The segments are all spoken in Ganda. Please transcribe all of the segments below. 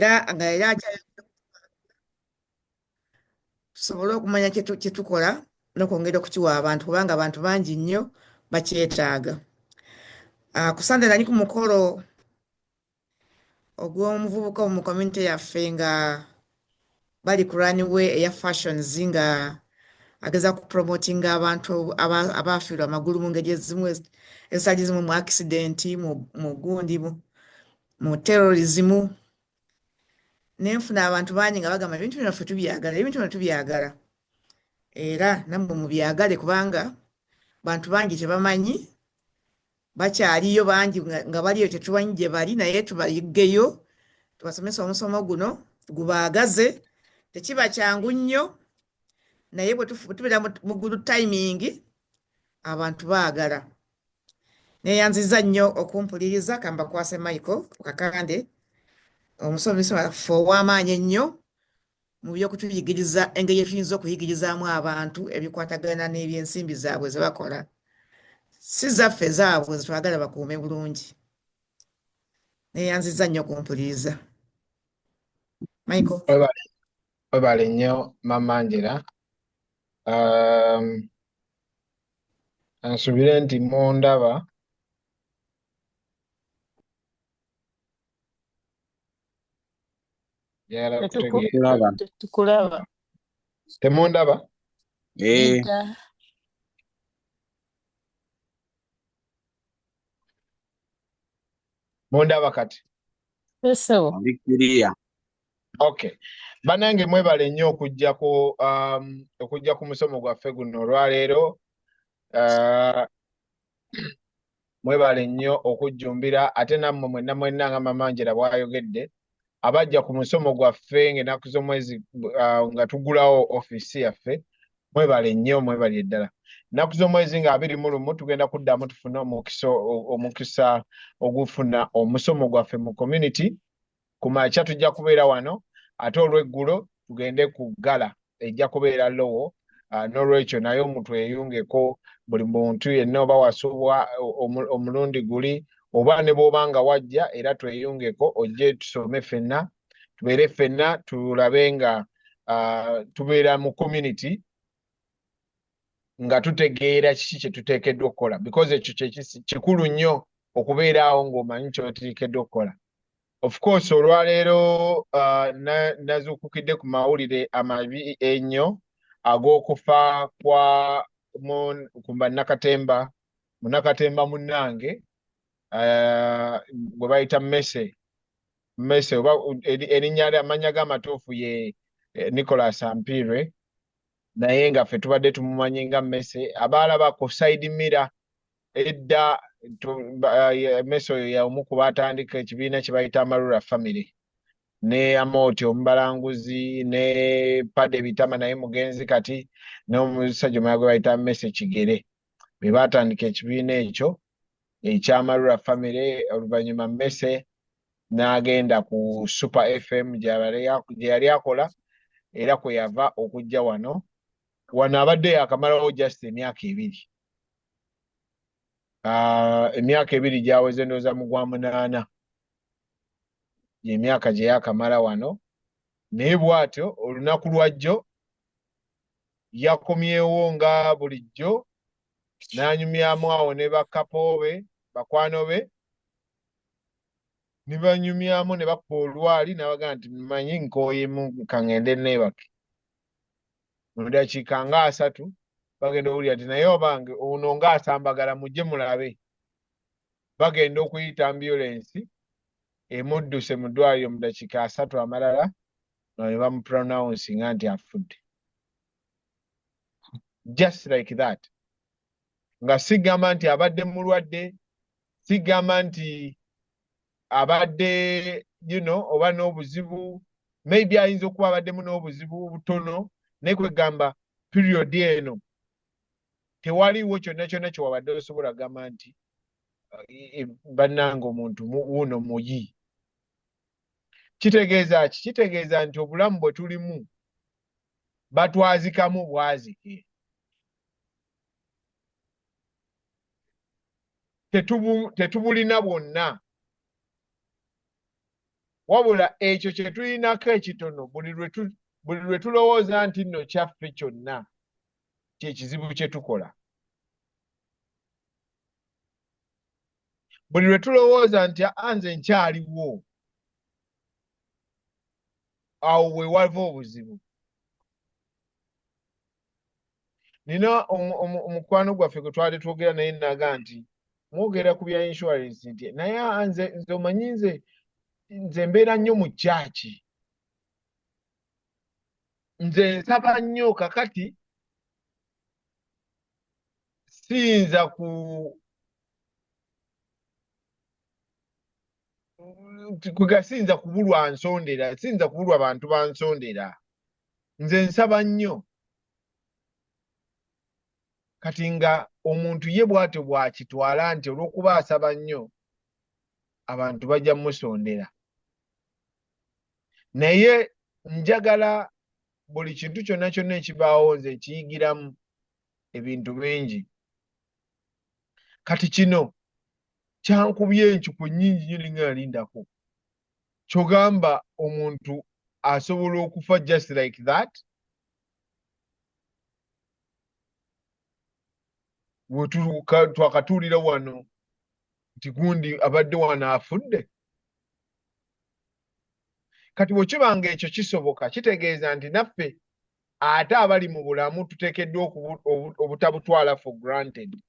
era tusobole okumanya kye tukola n'okwongera okukiwa abantu kubanga abantu bangi nnyo bakyetaaga. Ku Sande nali ku mukolo ogw'omuvubuka mu community yaffe nga bali ku runway eya fashions nga ageza ku promotinga abantu abaafiirwa amagulu mu ngeri ezimu ezitali zimu, mu accident, mu gundi, mu terrorism. Nenfuna abantu bangi nga bagamba ebintu bino ffe tubyagala, ebintu bino tubyagala, era nammwe mubyagale kubanga bantu bangi tebamanyi, bakyaliyo bangi nga baliyo tetumanyi gye bali, naye tubayiggeyo tubasomesa omusomo guno gubaagaze. Tekiba kyangu nnyo, naye bwe tubeera mu good timing abantu baagala. Neeyanziza nnyo okumpuliriza. Kamba kwase Michael Kakande, omusomesa waffe ow'amaanyi ennyo mu by'okutuyigiriza engeri etuyinza okuyigirizaamu abantu ebikwatagana n'ebyensimbi zaabwe ze bakola, si zaffe zaabwe ze twagala bakuume bulungi. Neeyanziza nnyo okumpuliriza. Michael. Webale nnyo Mama Angela. Ansubire nti mundaba Tukulaba. Temundaba? Mundaba kati? Eso. Okay. Banange mwebale nnyo okujja ku musomo gwaffe guno olwaleero. Mwebale nnyo okujjumbira ate nammwe mwenna nga Mama Angela bw'ayogedde abajja ku musomo gwaffe ng'ennaku z'omwezi nga tugulawo ofiisi yaffe. Mwebale nnyo, mwebale ddala. Ennaku z'omwezi nga 21 tugenda kuddamu tufune omukisa ogufuna omusomo gwaffe mu community. Ku makya tujja kubeera wano, ate olw'eggulo tugende ku ggala ejja kubeera lowo. N'olwekyo naye mutweyungeko, buli muntu yenna oba wasubwa omulundi guli oba ne bw'oba nga wajja, era tweyungeko ojje tusome ffenna, tubeere ffenna tulabe nga tubeera mu community nga tutegeera kiki kye tuteekeddwa okukola, because ekyo kikulu nnyo okubeeraawo ng'omanyi ky'oteekeddwa okukola. Of course olwaleero nazuukukidde ku mawulire amabi ennyo ag'okufa ku bannakatemba, munnakatemba munnange gwe bayita Mmese oba amanya g'amatuufu ye Nicholas Ampirwe, naye nga ffe tubadde tumumanyi nga Mmese. Abaalaba ku side mirror edda Mmese oyo y'omu ku baatandika ekibiina kye bayita Amarura Family, ne Amooti Omubalanguzi, ne Padde Bitama naye mugenzi kati, n'omusajja omulala gwe bayita Mmese Kigere, be baatandika ekibiina ekyo eky'Amarura Family. Oluvannyuma Mmese n'agenda ku Super FM gye yali akola, era kwe yava okujja wano abadde yakamalawo just emyaka 2. Emyaka 2 gyaweze ndowooza mu gwa 8 emyaka gye yakamala wano. Naye bw'atyo olunaku lwajjo yakomyewo nga bulijjo, n'anyumyamu awo ne bakapo be, bakwano be, ne banyumyamu ne bakuba olwali, n'abagamba nti mmanyi nkooyemu kaŋŋende neebake. Mu ddakiika nga 3 bagenda owulira nti naye obange ono ng'asambagala, mujje mulabe. Bagenda okuyita ambulensi emudduse mu ddwaliro mu ddakiika 3 amalala, ne bamupronouncinga nti afudde. Just like that. Nga sigamba nti abadde mulwadde, sigamba nti abadde oba n'obuzibu, maybe ayinza okuba abaddemu n'obuzibu butono, naye kwegamba period eno tewaliwo kyonna kyonna kye wabadde osobola gamba nti bannanga omuntu wuuno muyi. Kitegeeza ki? Kitegeeza nti obulamu bwe tulimu batwazikamu bwazike. Tetubulina bwonna. wabula ekyo kye tulinako ekitono buli lwe tulowooza nti nno kyaffe kyonna kyekizibu kye tukola. Buli lwe tulowooza nti nze nkyaliwo, awo we wava obuzibu. Nina omukwano gwaffe gwe twali twogera naye naga nti mwogera ku bya insurance nti naye nze omanyi nze mbeera nnyo mu kyaki. Nze nsaba nnyo kakati siyinza siyinza kubulwa nsondera, siyinza kubulwa bantu bansondera. Nze nsaba nnyo. Kati nga omuntu ye bw'atyo bw'akitwala nti olw'okuba asaba nnyo abantu bajja musondera. Naye njagala buli kintu kyonna kyonna ekibaawo nze nkiyigiramu ebintu bingi. Kati kino kyankubye enkyuku nnyingi nnyo nga nalindako. Kyogamba omuntu asobola okufa just like that? Twakatuulira wano nti gundi abadde wano afudde. Kati bwe kibanga ekyo kisoboka kitegeeza nti naffe ate abali mu bulamu tuteekeddwa obutabutwala for granted.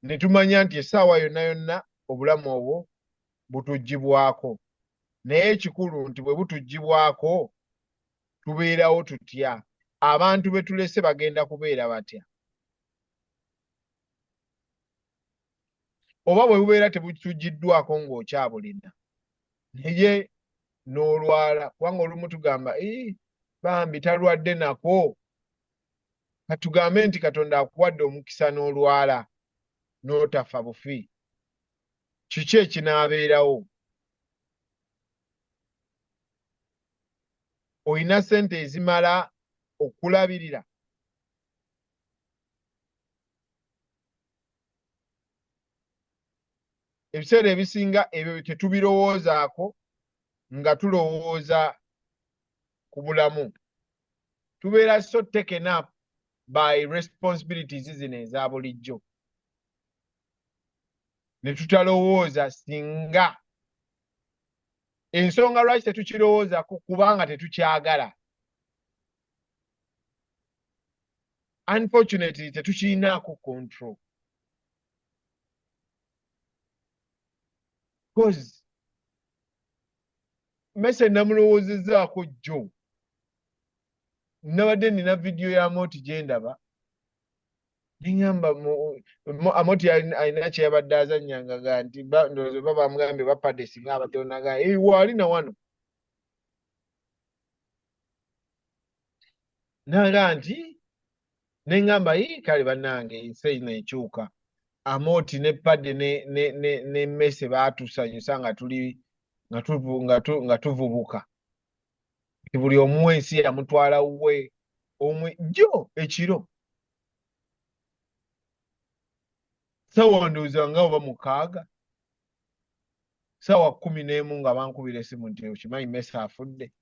Ne tumanya nti essaawa yonna yonna obulamu obwo butuggyibwako. Naye ekikulu nti bwe butuggyibwako tubeerawo tutya? Abantu be tulese bagenda kubeera batya? Oba bwe bubeera tebutuggiddwako ng'okyabulina naye n'olwala, kubanga olumu tugamba bambi talwadde nako. Katugambe nti Katonda akuwadde omukisa n'olwala n'otafa bufi. Kiki ekinaabeerawo? Oyina ssente ezimala okulabirira? Ebiseera ebisinga ebyo tetubirowoozaako nga tulowooza ku bulamu. Tubeera so taken up by responsibilities zino eza bulijjo ne tutalowooza singa ensonga lwaki tetukirowoozaako kubanga tetukyagala. Unfortunately tetukirinaako control. Because Mese namulowoozezzaako jjo. Nabadde nina vidiyo ya Moti gye ndaba. Ningamba Amoti alina kye yabadde azannyanga nti ndowooza baba bamugambye bapadde singa abadde onaga waali na wano. Naga nti nengamba kale bannange ensi eno ekyuka. Amoti ne padde ne Mese baatusanyusa nga tuvubuka. Buli omu ensi yamutwala we omwe jjo ekiro. Sawa ndowooza nga oba 6 sawa 11 nga bankubira essimu nti okimanyi Mese afudde.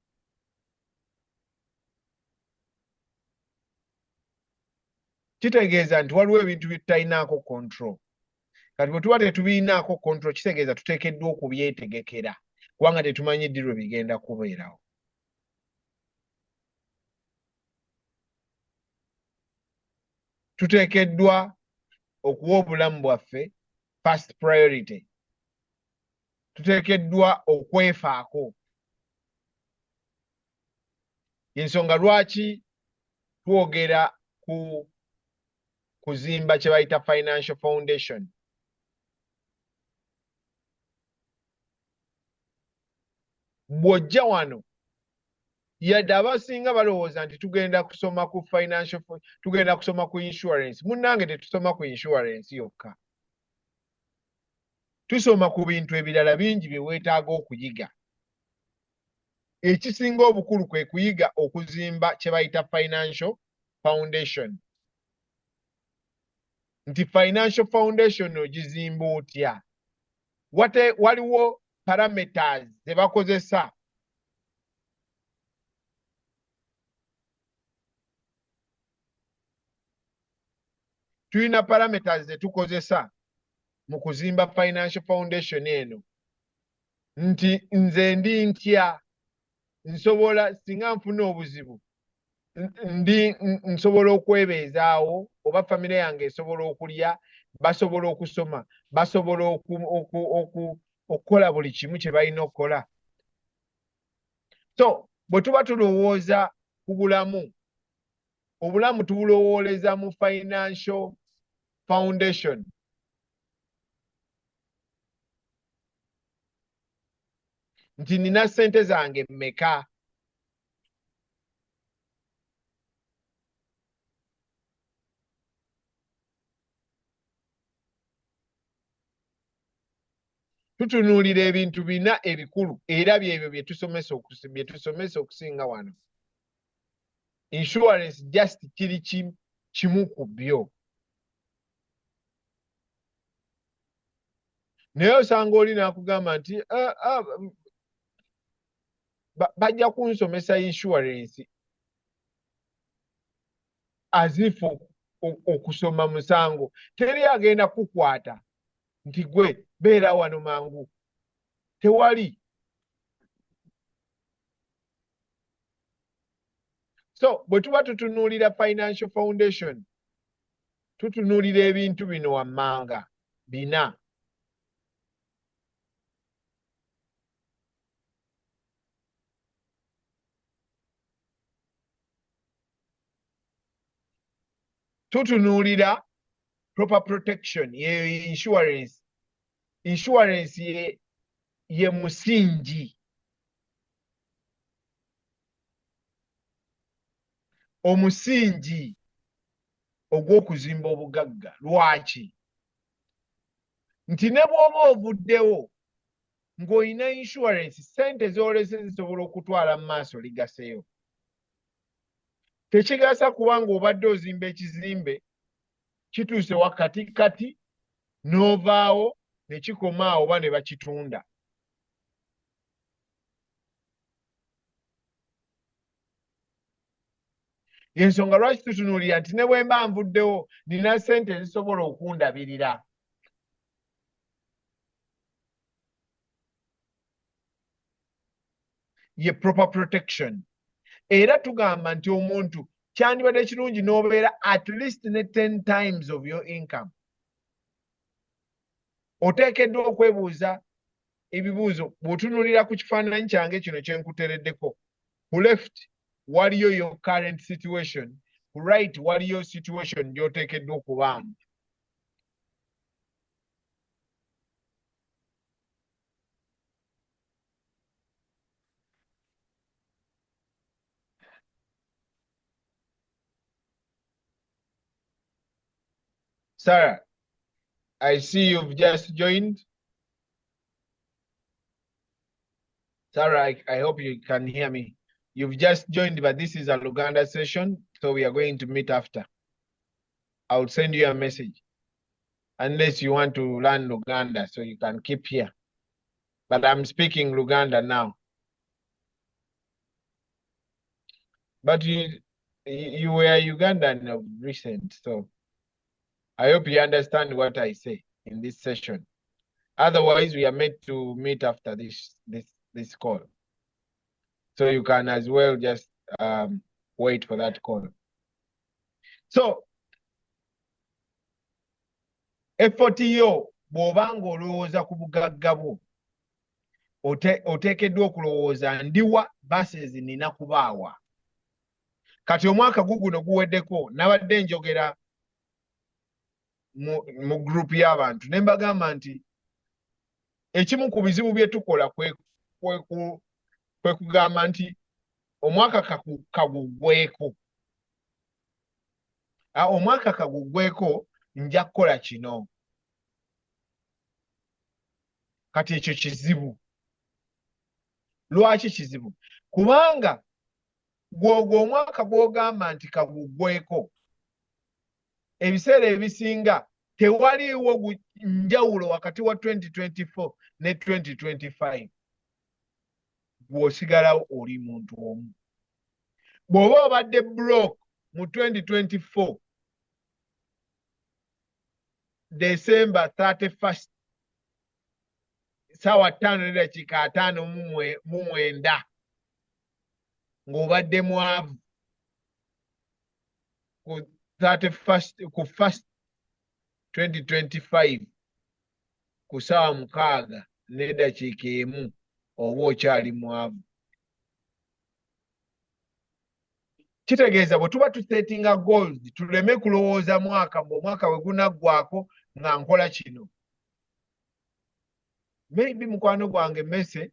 Kitegeeza nti waliwo ebintu bye tutalinaako control. Kati bwe tuba tetubiinaako control kitegeeza tuteekeddwa okubyetegekera kubanga tetumanyi ddi lwe bigenda kubeerawo. Tuteekeddwa okuwa obulamu bwaffe first priority. Tuteekeddwa okwefaako. Ensonga lwaki twogera ku kuzimba kye bayita financial foundation. Bw'ojja wano yadde abasinga balowooza nti tugenda kusoma ku tugenda kusoma ku insurance. Munnange tetusoma ku insurance yokka. Tusoma ku bintu ebirala bingi bye weetaaga okuyiga. Ekisinga obukulu kwe kuyiga okuzimba kye bayita financial foundation. Nti financial foundation ogizimba otya? Waliwo parameters ze bakozesa. Tulina parameters ze tukozesa mu kuzimba financial foundation eno. Nti nze ndi ntya, nsobola singa nfuna obuzibu nsobola okwebeezaawo, oba famire yange esobola okulya, basobola okusoma, basobola okukola buli kimu kye balina okukola. So bwe tuba tulowooza ku bulamu, obulamu tubulowooleza mu financial foundation. Nti nina ssente zange mmeka? Tutunuulira ebintu bina ebikulu era byebyo bye tusomesa okusinga wano. Insurance just kiri kimu ku byo. Naye osanga oli n'akugamba nti bajja kunsomesa insurance as if okusoma musango. Teri agenda kukwata nti gwe beera wano mangu. Tewali. So bwe tuba tutunuulira financial foundation, tutunuulira ebintu bino wammanga bina. Tutunuulira proper protection, ye insurance. Insurance ye musingi. Omusingi ogw'okuzimba obugagga. Lwaki? Nti ne bw'oba ovuddewo ng'olina insurance, ssente z'olese zisobola okutwala mu maaso ligaseyo. Tekigasa kubanga obadde ozimba ekizimbe kituuse wakati n'ovaawo ne kikoma oba ne bakitunda. Y'ensonga lwaki tutunuulira nti ne bwe mba nvuddewo nina ssente ezisobola okundabirira. Ye proper protection. Era tugamba nti omuntu kyandibadde kirungi n'obeera at least ne 10 times of your income. Oteekeddwa okwebuuza ebibuuzo bw'otunuulira ku kifaananyi kyange kino kye nkutereddeko. Ku left waliyo your current situation, ku right waliyo situation gy'oteekeddwa okubaamu. Sarah, I see you've just joined. Sarah, I hope you can hear me. You've just joined, but this is a Luganda session, so we are going to meet after. I'll send you a message. Unless you want to learn Luganda, so you can keep here. But I'm speaking Luganda now. But you were Ugandan of recent, so I hope you understand what I say in this session. Otherwise, we are meant to meet after this call. So you can as well just wait for that call. So, effort yo bw'obanga olowooza ku bugagga bwo oteekeddwa okulowooza ndiwa bases nina kubaawa. Kati omwaka guno guweddeko nabadde njogera mu group y'abantu ne mbagamba nti ekimu ku bizibu bye tukola kwe kugamba nti omwaka kaguggweeko. Omwaka kaguggweeko nja kukola kino. Kati ekyo kizibu. Lwaki kizibu? Kubanga gwogwo omwaka gw'ogamba nti kaguggweeko, ebiseera ebisinga tewaliwo njawulo wakati wa 2024 ne 2025 bw'osigalawo oli muntu omu. Bw'oba obadde broke mu 2024 December 31st sawa 5:59 ng'obadde mwavu ku 31st ku 1st 2025 ku sawa 6:01 oba okyali mwavu. Kitegeeza bwe tuba tusetinga goals tuleme kulowooza omwaka we gunaggwako nga nkola kino. Maybe mukwano gwange Mese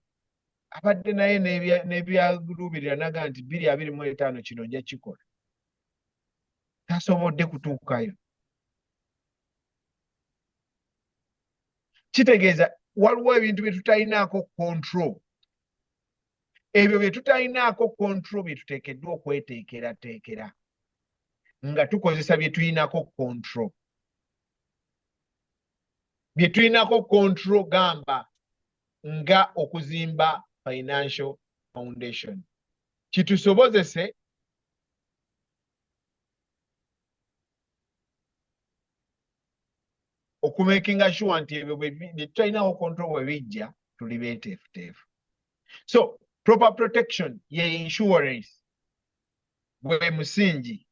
abadde naye n'ebyaluubirira naga nti 2025 kino nja kikola. Tasobodde kutuukayo. Kitegeeza waliwo ebintu bye tutalinaako control. Ebyo bye tutalinaako control bye tuteekeddwa okweteekerateekera nga tukozesa bye tulinako control. Bye tulinako control gamba nga okuzimba financial foundation. Kitusobozese okumakinga sure nti ebyo bye tutalinaako control bwe bijja tuli beeteefuteefu. So proper protection ye insurance gwe musingi.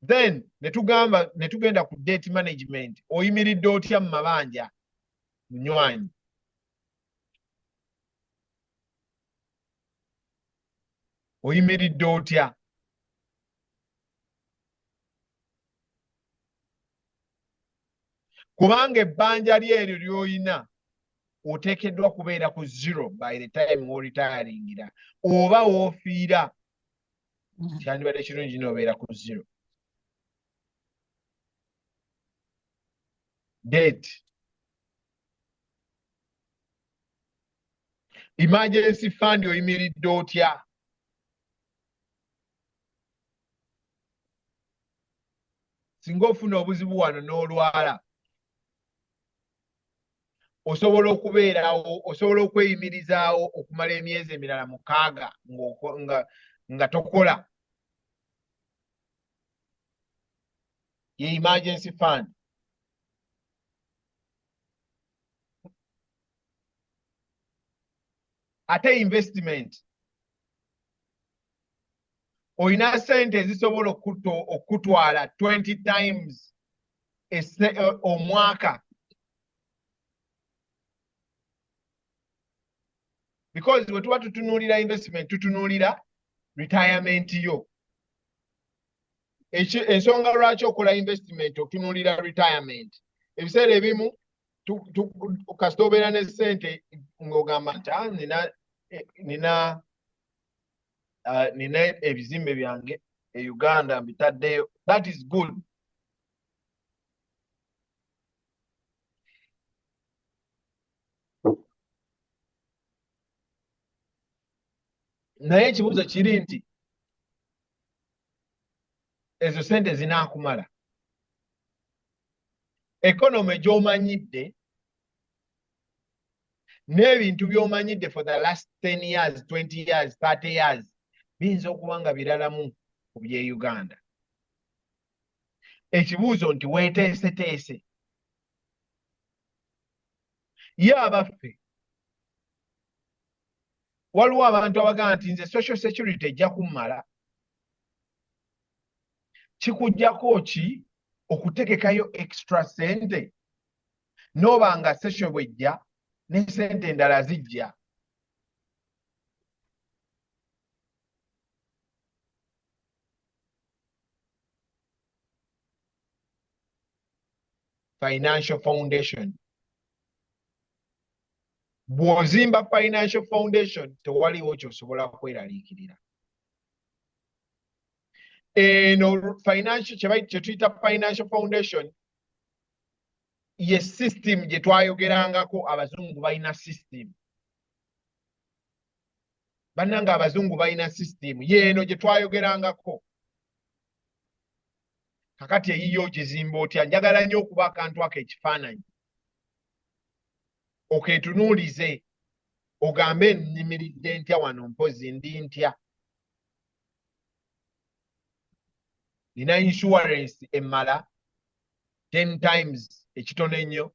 Then ne tugenda ku debt management. Oyimiridde otya mu mabanja munywanyi? Oyimiridde otya? Kubanga ebbanja lyeryo ly'oyina oteekeddwa kubeera ku zero by the time w'oritayaringira. Oba w'ofiira kyandibadde kirungi n'obeera ku zero. Debt. Emergency fund oyimiridde otya? Singa ofuna obuzibu wano n'olwala osobola okubeerawo, osobola okweyimirizaawo okumala emyezi emirala 6 nga tokola. Ye emergency fund. Ate investment. Oyina sente ezisobola okutwala 20 times omwaka. Because bwe tuba tutunuulira investment tutunuulira retirement yo. Ensonga lwaki okola investment otunuulira retirement. Ebiseera ebimu kasita obeera ne ssente ng'ogamba nti nina ebizimbe byange e Uganda mbitaddeyo. That is good. Naye ekibuuzo kiri nti ezo sente zinaakumala. Economy gy'omanyidde n'ebintu by'omanyidde for the last 10 years, 20 years, 30 years biyinza okuba nga biralamu ku by'e Uganda. Ekibuuzo nti weeteeseteese. Ye abaffe waliwo abantu abagamba nti nze social security ejja kummala. Kikuggyako ki okutegekayo extra sente n'oba nga session bwejja ne sente endala zijja? Financial foundation. Bw'ozimba financial foundation tewaliwo ky'osobola kweraliikirira. Eno financial kye tuyita financial foundation ye system gye twayogerangako. Abazungu balina system. Bannanga abazungu balina system. Yeeno gye twayogerangako. kakati eyiyo okizimba otya njagala nnyo okuba akantu ako ekifaananyi okeetunuulize ogambe nnimiridde ntya wano mpozi ndi ntya nina insurance emmala 10 times ekitono ennyo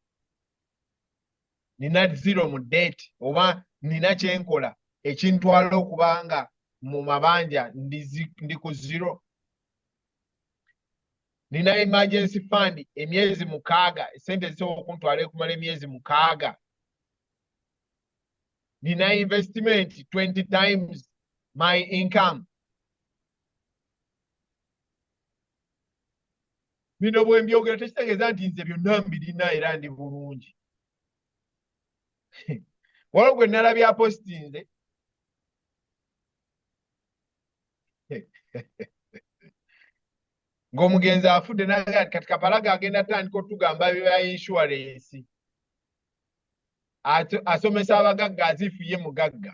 nina zero mu deeti oba nina kyenkola ekintwala okubanga mu mabanja ndi ku zero nina emergency fund emyezi 6 esente zisobola okuntwala ekumala emyezi 6 nina investment 20 times my income bino bwe mbyogera tekitegeeza nti nze byonna mbirina era ndi bulungi waliwo gwe nalabya apostinze ng'omugenzi afudde naga kati kapalaga agenda atandika otugamba bya insurance asomesa abagagga azifu ye mugagga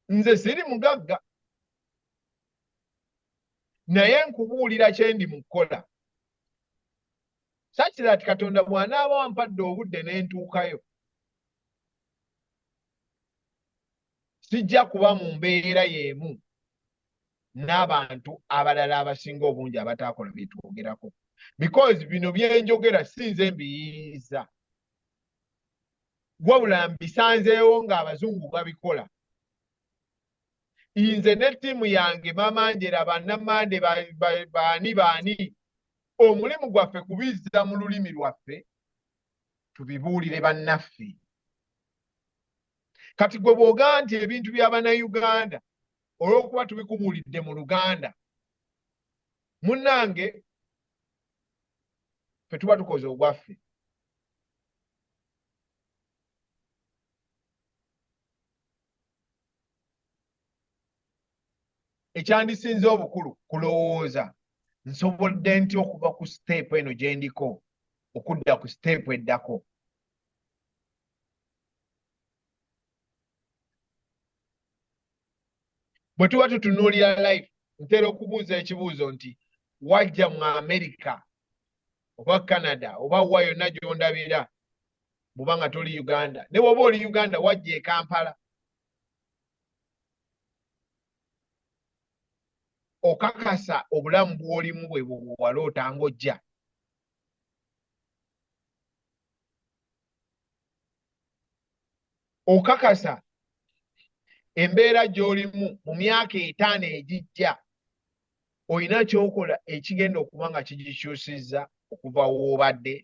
nze siri mugagga naye nkubuulira kyendi mu kukola sakira ati katonda bw'anaaba wampadde obudde n'entuukayo sijja kuba mu mbeera y'emu n'abantu abalala abasinga obungi abataakola byetwogerako because bino byenjogera si nze mbiyiiza wabula mbisanzeewo ng'abazungu babikola nze ne ttiimu yange Mamangera bannamande baani omulimu gwaffe kubizza mu lulimi lwaffe tubibuulire bannaffe kati gwe bw'ogaa nti ebintu by'Abannayuganda olw'okuba tubikubuulidde mu Luganda munnange ffe tuba tukoze ogwaffe ekyandisinze obukulu kulowooza nsobodde nti okuva ku siteepu eno gye ndiko okudda ku siteepu eddako bwe tuba tutunuulira life ntera okubuuza ekibuuzo nti wajja mu America oba Canada oba wa yonna gy'ondabira bw'oba nga toli Uganda ne bw'oba oli Uganda wajja e Kampala okakasa obulamu bw'olimu bwe bw'owaloota ng'ojja okakasa embeera gy'olimu mu myaka 5 egijja olina ky'okola ekigenda okuba nga kigikyusizza okuva w'obadde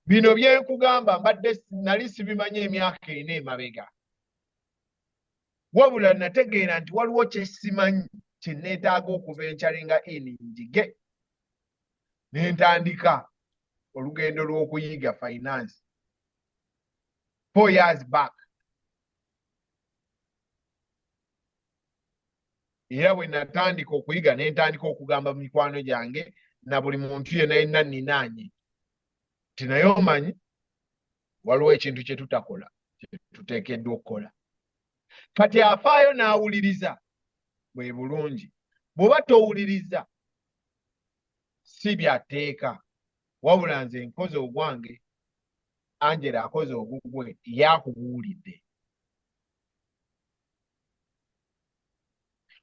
bino bye nkugamba mbadde nali sibimanyi emyaka 4 emabega wabula nategeera nti waliwo kye simanyi kye neetaaga okuvencaringa njige ne ntandika olugendo lw'okuyiga finance 4 years back era bwe natandika okuyiga ne ntandika okugamba mu mikwano gyange na buli muntu yenna yenna nninaanye nti naye omanyi waliwo ekintu kye tutakola kye tuteekeddwa okukola kati afaayo n'awuliriza bwe bulungi bw'oba towuliriza si byateeka wabula nze nkoze ogwange Angela akoze ogugwe yakubuulidde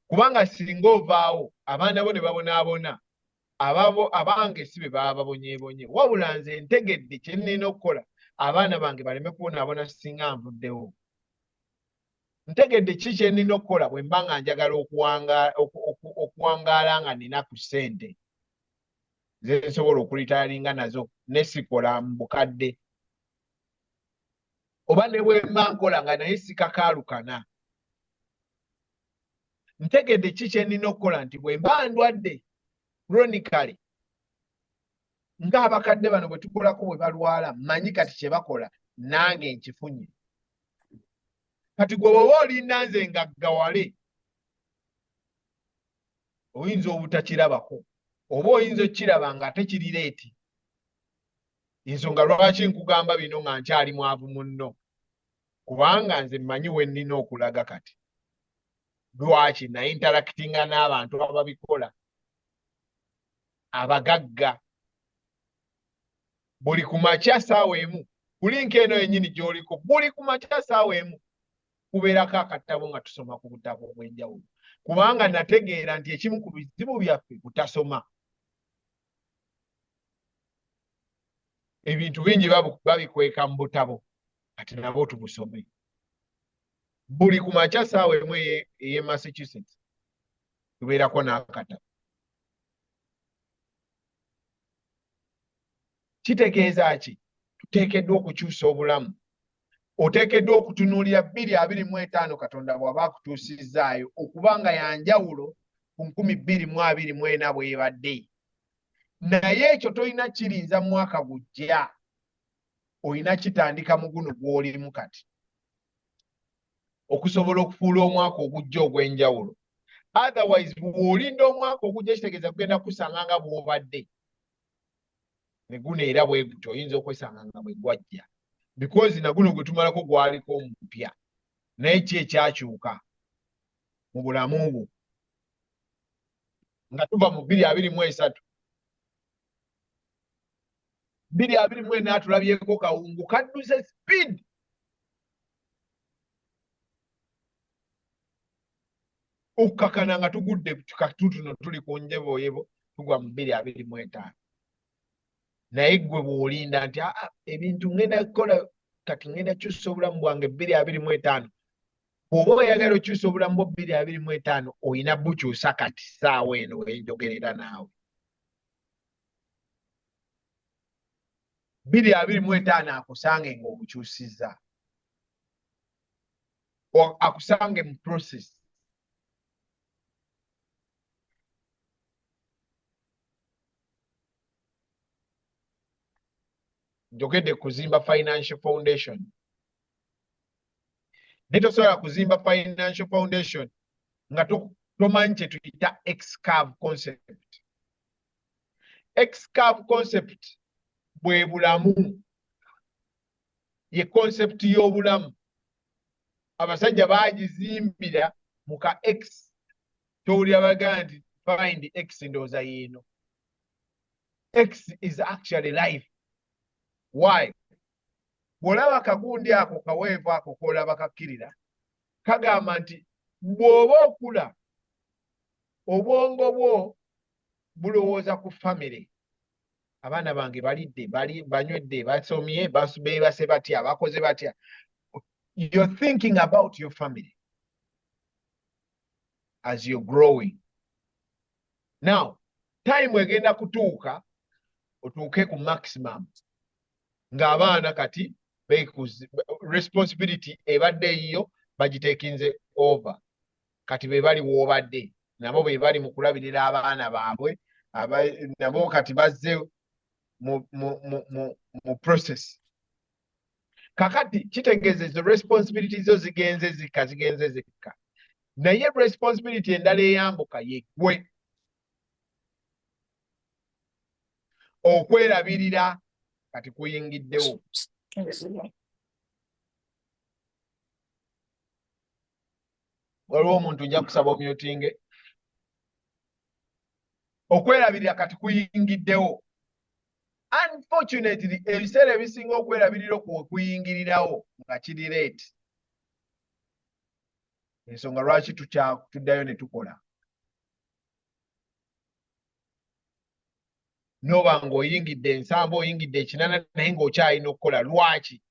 kubanga singa ovaawo abaana bo ne babonaabona abange si be baba babonyeebonye wabula nze ntegedde kye nnina okukola abaana bange baleme kubonaabona singa nvuddewo ntegedde ki kye nnina okukola bwe mba nga njagala okuwangaala nga nina ku ssente ze nsobola okulitayalinga nazo nesikola mu bukadde oba ne bwe mba nkola nga naye sikakaalukana ntegedde ki kye nnina okukola nti bwe mba ndwadde chronically ng'abakadde bano bwe tukolako bwe balwala mmanyi kati kye bakola nange nkifunye kati gwe bw'oba olinda nze ngaggawale oyinza obutakirabako oba oyinza okukiraba nga ate kirireeti ensonga lwaki nkugamba bino nga nkyali mwavu munno kubanga nze mmanyi we nnina okulaga kati lwaki na interactinga n'abantu ababikola abagagga buli kumakya saawa emu kulinka eno yennyini gy'oliko buli kumakya saawa emu kubeerako akatabo nga tusoma ku butabo obw'enjawulo kubanga nategeera nti ekimu ku bizibu byaffe kutasoma ebintu bingi babikweka mu butabo kati nabo tubusome buli kumakya saawa emu ey'e Massachusetts tubeerako n'akatabo kitegeeza ki tuteekeddwa okukyusa obulamu oteekeddwa okutunuulira 2025 Katonda bw'aba akutuusizzaayo okubanga yanjawulo ku 2024 bw'ebadde naye ekyo tolina kirinza mu mwaka gujja olina kitandika mu guno gw'olimu kati okusobola okufuula omwaka ogujja ogw'enjawulo otherwise bw'olinda omwaka ogujja kitegeeza kugenda kusanga nga bw'obadde ne guno era bwe gutyo oyinza okwesanga nga bwe gwajja because na guno gwe tumalako gwaliko omupya naye ki ekyakyuka mu bulamu bwo nga tuva mu 2023 2024 tulabyeko kawungu kadduse speed okukakana nga tugudde katutuno tuli ku njeboyebo tugwa mu 2025 naye gwe bw'olinda nti ebintu ngenda kukola kati ngenda kyusa obulamu bwange 2025 bw'oba oyagala okyusa obulamu bwo 2025 olina bukyusa kati saawa eno wenjogerera naawe 2025 akusange ng'obukyusizza akusange mu process njogedde kuzimba financial foundation naye tosobola kuzimba financial foundation nga tomanyi kye tuyita X-curve concept. X-curve concept bwe bulamu ye concept y'obulamu abasajja baagizimbira mu ka X towulira bagaa nti find X ndowooza yeeno. X is actually life. Why? Bw'olaba akagundi ako kaweevu ako k'olaba kakkirira kagamba nti bw'oba okula obwongo bwo bulowooza ku famire. Abaana bange balidde banywedde basomye beebase batya bakoze batya. You're thinking about your family as you're growing. Now, time egenda kutuuka otuuke ku maximum ng'abaana kati responsibility ebadde eyiyo bagitekinze over kati be bali woobadde nabo be bali mu kulabirira abaana baabwe nabo kati bazze mu process. Kakati kitegeeza ezo responsibility zo zigenze zikka naye responsibility endala eyambuka ye ggwe okwerabirira kati kuyingiddewo. Waliwo omuntu nja kusaba omyutinge. Okwerabirira kati kuyingiddewo. Unfortunately ebiseera ebisinga okwerabirira kuyingirirawo nga kiri late. Ensonga lwaki tuddayo ne tukola. Noba ng'oyingidde ensambo oyingidde ekinana naye ng'okyalina okukola. Lwaki?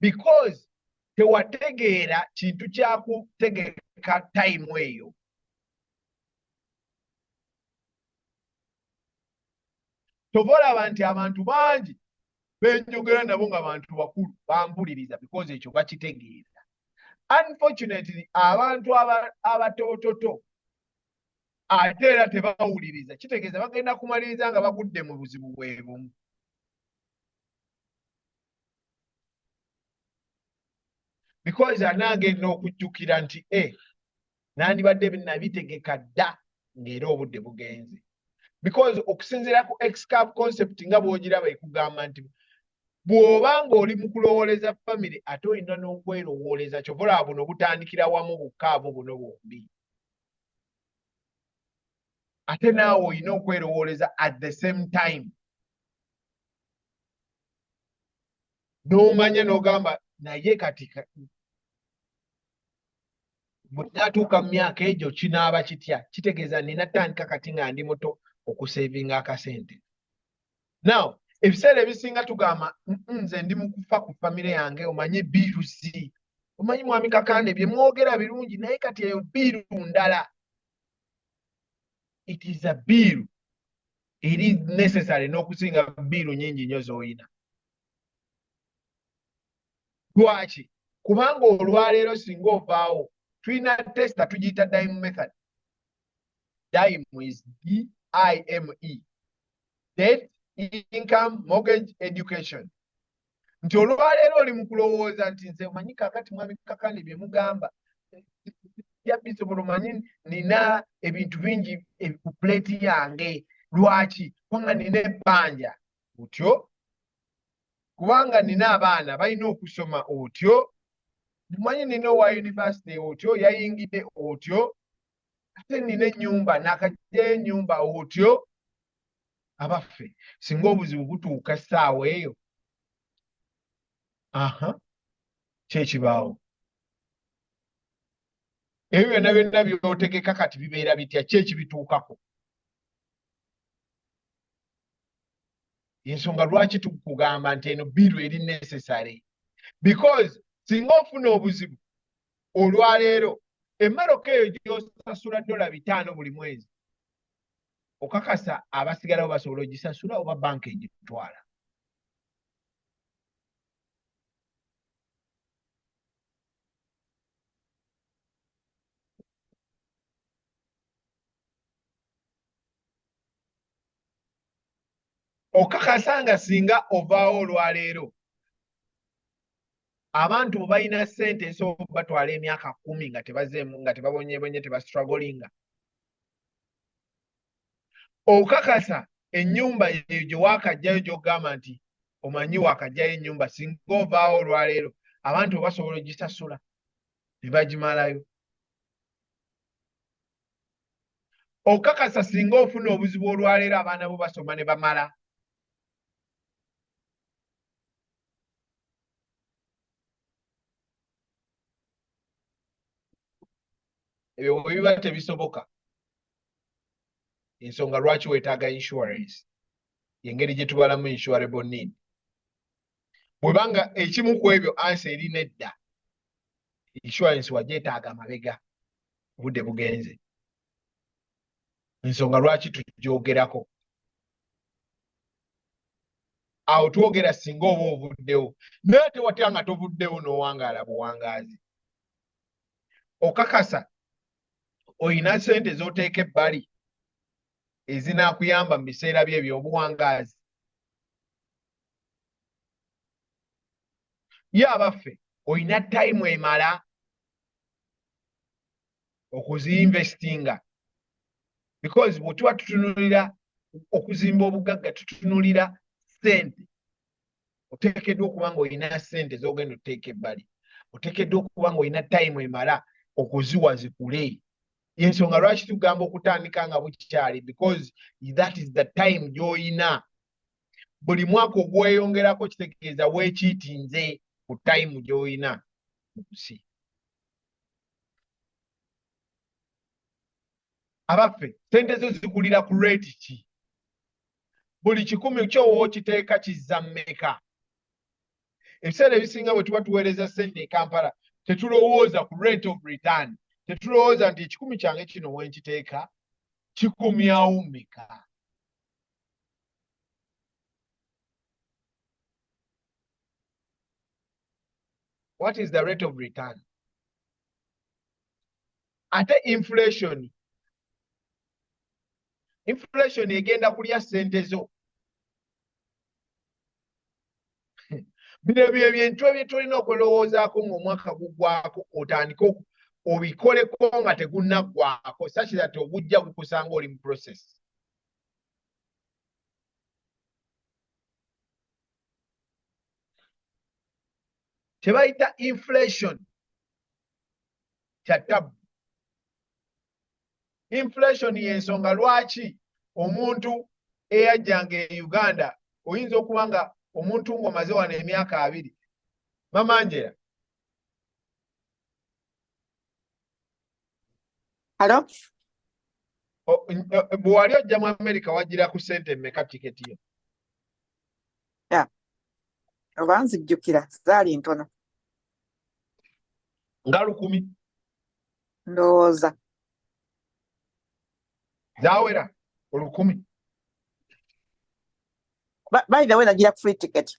Because tewategeera kintu kyakutegeka time eyo. Tova olaba nti abantu bangi benjogera nabo nga bantu bakulu bampuliriza because ekyo bakitegeera. Unfortunately abantu abatoototo ate era tebawuliriza kitegeeza bagenda kumaliriza nga bagudde mu buzibu bwe bumu. Because anaagenda okujjukira nti nandibadde nabitegeka dda ng'era obudde bugenze. Because okusinziira ku X-curve concept nga bw'ogiraba ekugamba nti bw'oba ng'oli mu kulowooleza family ate olina n'okwerowooleza kyova olaba buno butandikira wamu bukaavu buno bombi. ate naawe olina okwerowooleza at the same time n'omanya n'ogamba naye kati bw'atuuka mu myaka egyo kinaaba kitya kitegeeza nina tandika kati nga ndi muto okuseevinga akasente. Now ebiseera ebisinga tugamba nze ndi mukufa ku famire yange omanyi biirusi omanyi mwami Kakande bye mwogera birungi naye kati eyo biiru ndala. It is a biiru eri necessary n'okusinga biiru nyingi nnyo z'olina. Lwaki? Kubanga olwaleero singa ovaawo tulina testa tugiyita DIME method. DIME is DIME. Debt, income, mortgage, education. Nti olwaleero oli mu kulowooza nti nze omanyi kaakati mwami Kakande bye mugamba bisobola omanyi nina ebintu bingi ku plate yange. Lwaki? Kubanga nina ebbanja otyo, kubanga nina abaana balina okusoma otyo, mmanyi nina owa university otyo yayingidde otyo, ate nina ennyumba nakajjayo ennyumba otyo. Abaffe singa obuzibu butuuka essaawa eyo kyekibaawo. Ebyo byonna byonna by'otegeka kati bibeera bitya? Kyekibituukako. Ensonga lwaki tukugamba nti eno biiru eri necessary. Because singa ofuna obuzibu olwaleero emmaloka eyo gy'osasula $5 buli mwezi okakasa abasigalawo basobola ogisasula oba banka egitwala. Okakasa nga singa ovaawo olwaleero abantu balina ssente esobola batwala emyaka 10 nga tebazeemu nga tebabonyebonye tebastrugglinga. Okakasa ennyumba eyo gye waakajjayo gy'ogamba nti omanyi waakajjayo ennyumba singa ovaawo olwaleero abantu basobola ogisasula ne bagimalayo. Okakasa singa ofuna obuzibu olwaleero abaana bo basoma ne bamala. Ebyo bwe biba tebisoboka. Ensonga lwaki weetaaga insurance y'engeri gye tubalamu insurable need. Bwebanga ekimu ku ebyo ansi eri nedda, insurance wagyetaaga mabega obudde bugenze. Ensonga lwaki tugyogerako. Awo twogera singa oba ovuddewo naye tewatya nga tovuddewo n'owangaala buwangaazi. Okakasa oyina ssente z'oteeka ebbali ezinaakuyamba mu biseera bye eby'obuwangaazi. Ye abaffe oyina time emala okuzinvestinga, because bwe tuba tutunulira okuzimba obugagga tutunulira ssente. Oteekeddwa okuba nga olina ssente z'ogenda oteeka ebbali. Oteekeddwa okuba nga olina time emala okuziwa zikule. Ensonga lwaki tugamba okutandika nga bukikyali, because that is the time gy'olina. Buli mwaka ogweyongerako kitegeeza weekiitinze ku time gy'olina mu nsi. Abaffe ssente zo zikulira ku rate ki? Buli 100 kyowo okiteeka kizza mmeka? Ebiseera ebisinga bwe tuba tuweereza ssente e Kampala tetulowooza ku rate of return. Tetulowooza nti 10 kyange kino wenkiteeka kikomyawo mmeka? What is the rate of return? Ate inflation egenda kulya ssente zo. Bino byebintu bye tulina okulowoozaako ng'omwaka guggwaako otandike obikoleko nga tegunnaggwaako, such that ogujja gukusanga oli mu process. Kyebayita inflation kya ttabbu. Inflation y'ensonga lwaki omuntu eyajjanga e Uganda oyinza okuba nga omuntu ng'omaze wano emyaka 2. Mama Angela. Hello? Bwe wali ojja mu America wagira ku ssente mmeka tiketi yo? Yeah. Oba nzijjukira zaali ntono. Nga 10. Ndowooza. Zawera 10. By the way, nagira free ticket.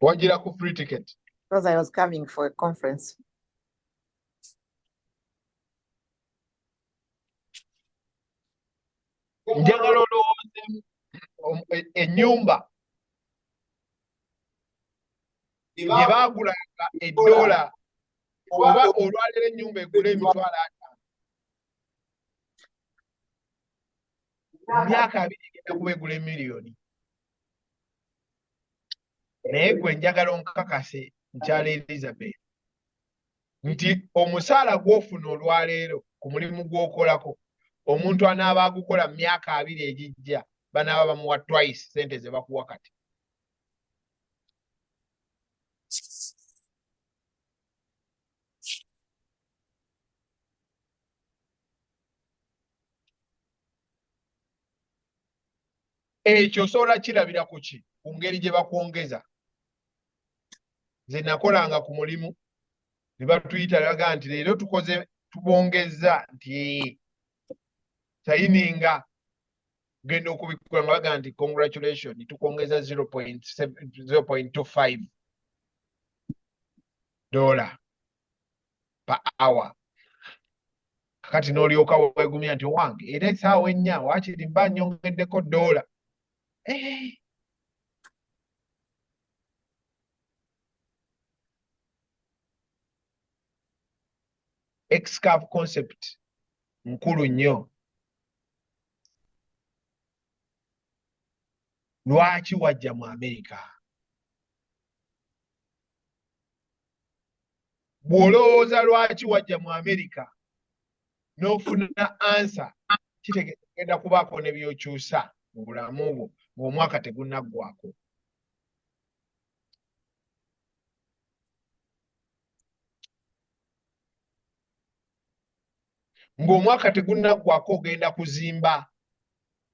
Wagira ku free ticket? Because I was coming for a conference. Njagala olowooze ennyumba gye baagulanga $1 oba olwaleero ennyumba egula $5,000 mu myaka 2 egenda kuba egula $1,000,000. Naye gwe njagala onkakase mukyala Elizabeth nti omusaala gw'ofuna olwaleero ku mulimu gw'okolako omuntu anaaba agukola mu myaka 2 egijja banaaba bamuwa twice ssente ze bakuwa kati. Ekyo osobola kirabira ku ki? Ku ngeri gye bakwongeza. Nze nakolanga ku mulimu ne batuyita laga nti leero tukoze tubongeza nti sayininga genda okubikula nga baga nti congratulation tukwongeza $0.25 per hour. Kakati n'olyoka weegumya nti owange era essaawa 4 waakiri mba nnyongeddeko $1. Excave concept nkulu nnyo. Lwaki wajja mu America? Bw'olowooza lwaki wajja mu America n'ofuna ansa kitegeeza kubaako ne by'okyusa mu bulamu bwo ng'omwaka tegunnaggwako. Ng'omwaka tegunnaggwako ogenda kuzimba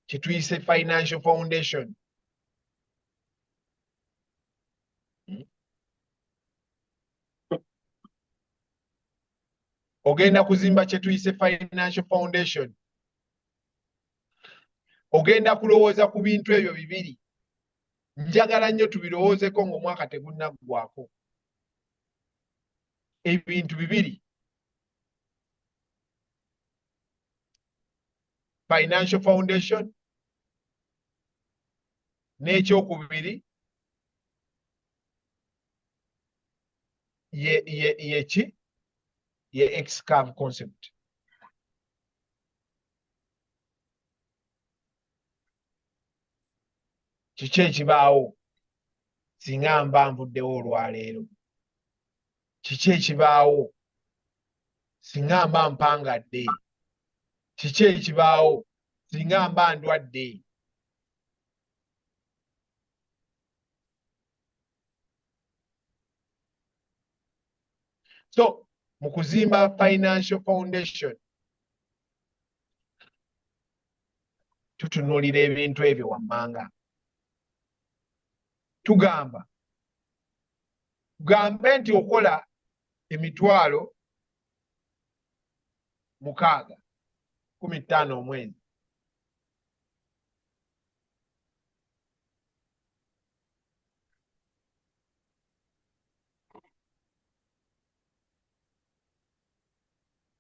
kye tuyise financial foundation. Ogenda kuzimba kye tuyise financial foundation. Ogenda kulowooza ku bintu ebyo bibiri. Njagala nnyo tubirowoozeko ng'omwaka tegunnaggwako. Ebintu bibiri. Financial foundation n'ekyokubiri ye excave concept. Kiki ekibaawo singa mba nvuddewo olwaleero? Kiki ekibaawo singa mba mpangadde? Kiki ekibaawo singa mba ndwadde? So mu kuzimba financial foundation tutunuulira ebintu ebyo wammanga. Tugambe nti okola $6,000 $15,000 omwezi.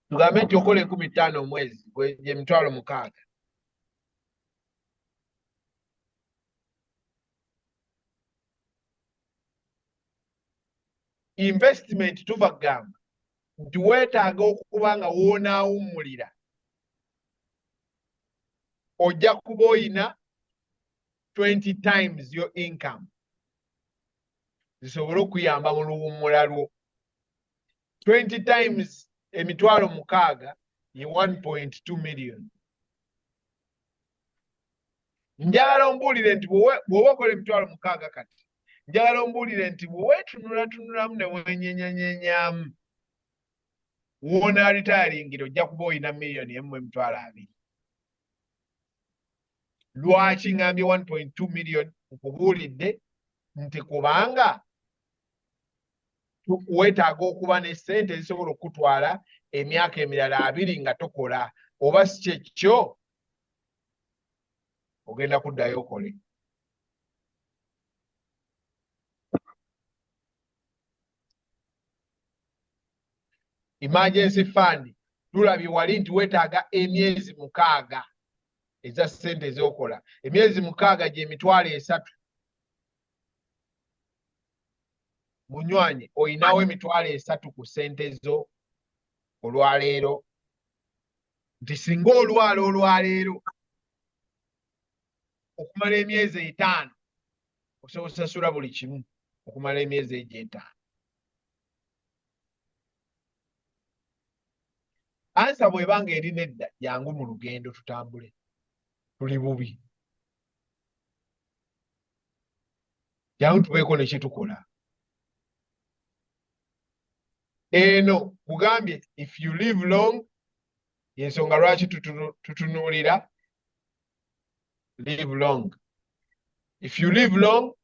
Tugambe nti okola $15,000 omwezi gye $6,000. Investment tuva gamba nti weetaaga okuba nga woonaawummulira ojja kuba oyina 20 times your income zisobole okuyamba mu luwummula lwo. 20 times emitwalo 6 ye 1.2 million. Njagala ombuulire nti bw'oba okola emitwalo 6 kati njagala ombuulire nti bweweetunulatunulamu ne wenyenyanyenyamu wona ritayalingira ojja kuba olina miliyoni 1.2. Lwaki ngambye 1.2 million? Nkubuulidde nti kubanga weetaaga okuba ne ssente ezisobola okutwala emyaka emirala 2 nga tokola, oba si kyekyo ogenda kuddayo okole. Emergency fund tulabye wali nti weetaaga emyezi 6 eza ssente ez'okola. Emyezi 6 gye emitwalo 3. Munywanyi oyinawo emitwalo 3 ku ssente zo olwaleero, nti singa olwala olwaleero okumala emyezi 5 osobola osasula buli kimu okumala emyezi egyo 5. Ansa bw'ebanga eri nedda jangu mu lugendo tutambule, tuli bubi, jangu tubeeko ne kye tukola. Eno kugambye if you live long, yensonga lwaki tutunuulira live long. If you live long,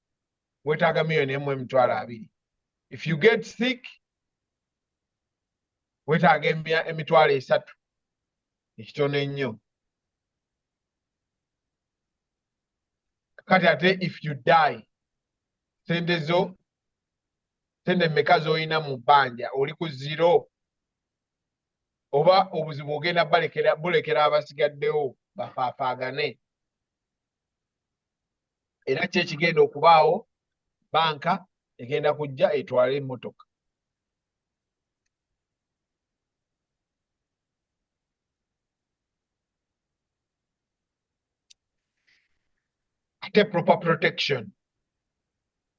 weetaaga miliyoni 1.2. If you get sick, weetaaga emitwalo 3. Ekitono ennyo. Kati ate if you die, sente mmeka z'olina mu bbanja, oli ku 0, oba obuzibu ogenda bulekera abasigaddewo bafaafaagane. Era ki ekigenda okubaawo? Banka egenda kujja etwale emmotoka. Ate proper protection.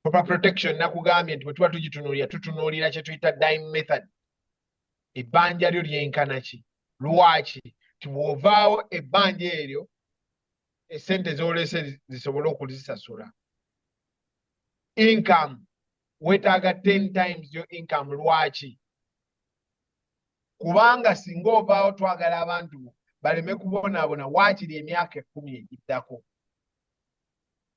Proper protection nakugambye nti bwe tuba tutunuulira kye tuyita dime method. Ebbanja lyo lyenkana ki? Lwaki? Ti bw'ovaawo ebbanja eryo essente z'olese zisobole okuzisasula. Income weetaaga 10 times your income. Lwaki? Kubanga singa ovaawo twagala abantu baleme kubonaabona waakiri emyaka 10 egiddako,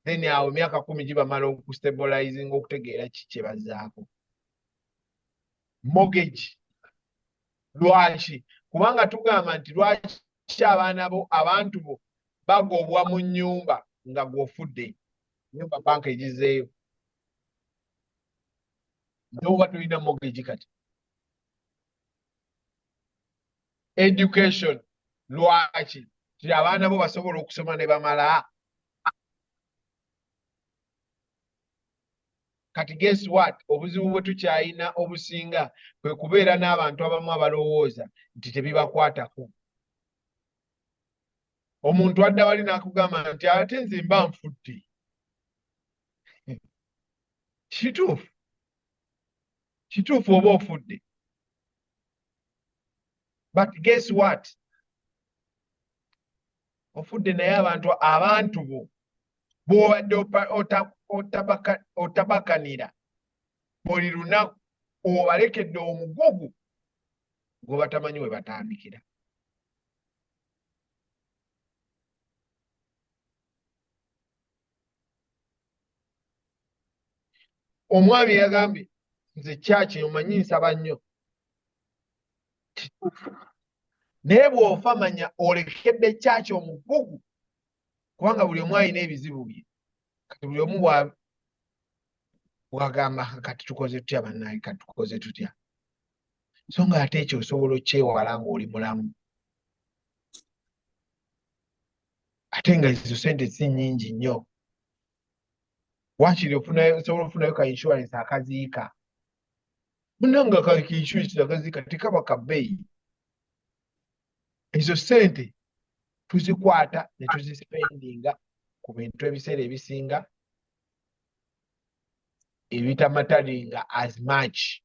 then awo emyaka 10 gibamala okustabilizing, okutegeera ki kye bazzaako. Mortgage. Lwaki? Kubanga tugamba nti lwaki abantu bo bagobwa mu nnyumba nga gw'ofudde, nnyumba banka egizeeyo, n'oba tulina mortgage kati. Education. Lwaki? Ti abaana bo basobola okusoma ne bamala. Kati guess what? Obuzibu bwe tukyayina obusinga kwe kubeera n'abantu abamu abalowooza nti tebibakwatako. Omuntu adda wali n'akugamba nti ate nze mba nfudde. Kituufu oba ofudde. But guess what? Ofudde naye abantu bo bw'obadde otabakanira buli lunaku obalekedde omugugu gwe batamanyi we batambikira. Omwami yagambye nze kyaki omanyi nsaba nnyo, naye bw'ofa manya olekedde kyaki omugugu, kubanga buli omu alina ebizibu bye. Kati buli omu bwagamba kati tukoze tutya bannange, kati tukoze tutya. So nga ate ekyo osobola okyewala ng'oli mulamu. Ate nga ezo sente si nnyingi nnyo. Waakiri osobola okufunayo ka insurance akaziika. Munnanga ka insurance akaziika tekaba ka bbeeyi. Ezo sente tuzikwata ne tuzisipendinga ku bintu ebiseera ebisinga ebitamatalinga as much.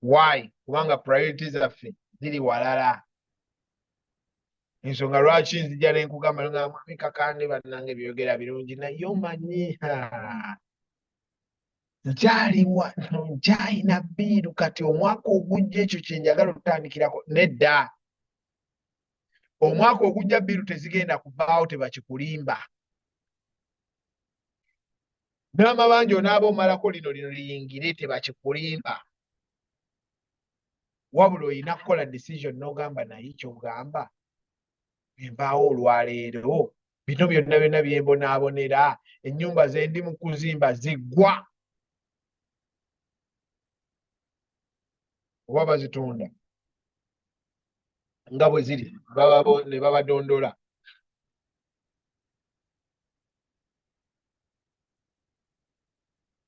Why? Kubanga priorities zaffe ziri walala. Ensonga lwaki nzija ne nkugamba nga mwami kakande bannange byogera birungi naye omanyi nkyalina bbiiru kati omwaka ogujja ekyo kye njagala okutandikirako. Nedda. Omwaka ogujja bbiiru tezigenda kuvaawo tebakikulimba. N'amabanja onaaba omalako lino liyingire tebakikulimba. Wabula olina kukola decision n'ogamba naye ky'ogamba envaawo olwaleero bino byonna bye mbonaabonera ennyumba ze ndi mu kuzimba ziggwa oba bazitunda nga bwe ziri ne babadondola.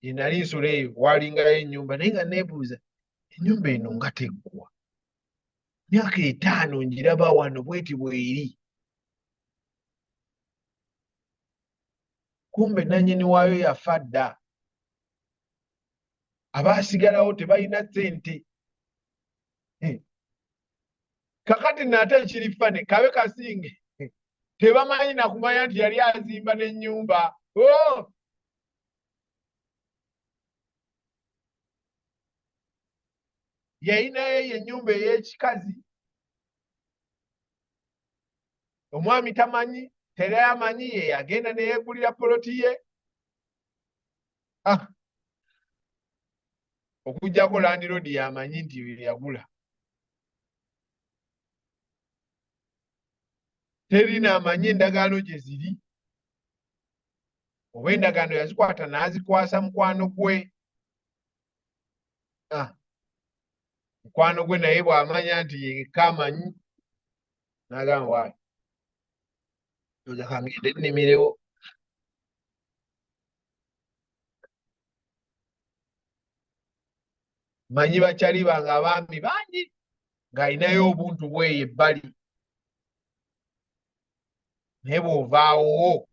Nali nsula eyo walingayo ennyumba naye nga neebuuza ennyumba eno nga teggwa. Myaka 5 ngiraba wano bweti bweri. Kumbe nannyini waayo yafa dda. Abaasigalawo tebalina ssente. Kakati nate ekiri fane kabe kasinge tebamanyi nakumanya nti yali azimba n'ennyumba. Yalinayo ennyumba ey'ekikazi. Omwami tamanyi, terayamanyi, ye yagenda ne yeegulira poloti ye. Okuggyako landiroodi yamanyi nti yagula. Terina amanyi endagaano gye ziri. Oba endagaano yazikwata n'azikwasa mukwano gwe. Mukwano gwe naye bw'amanya nti yekka amanyi n'agamba waayo oja kangende nnimirewo. Manyi bakyali bange abaami bangi ng'alinayo obuntu bweyo ebbali. Naye bw'ovaawo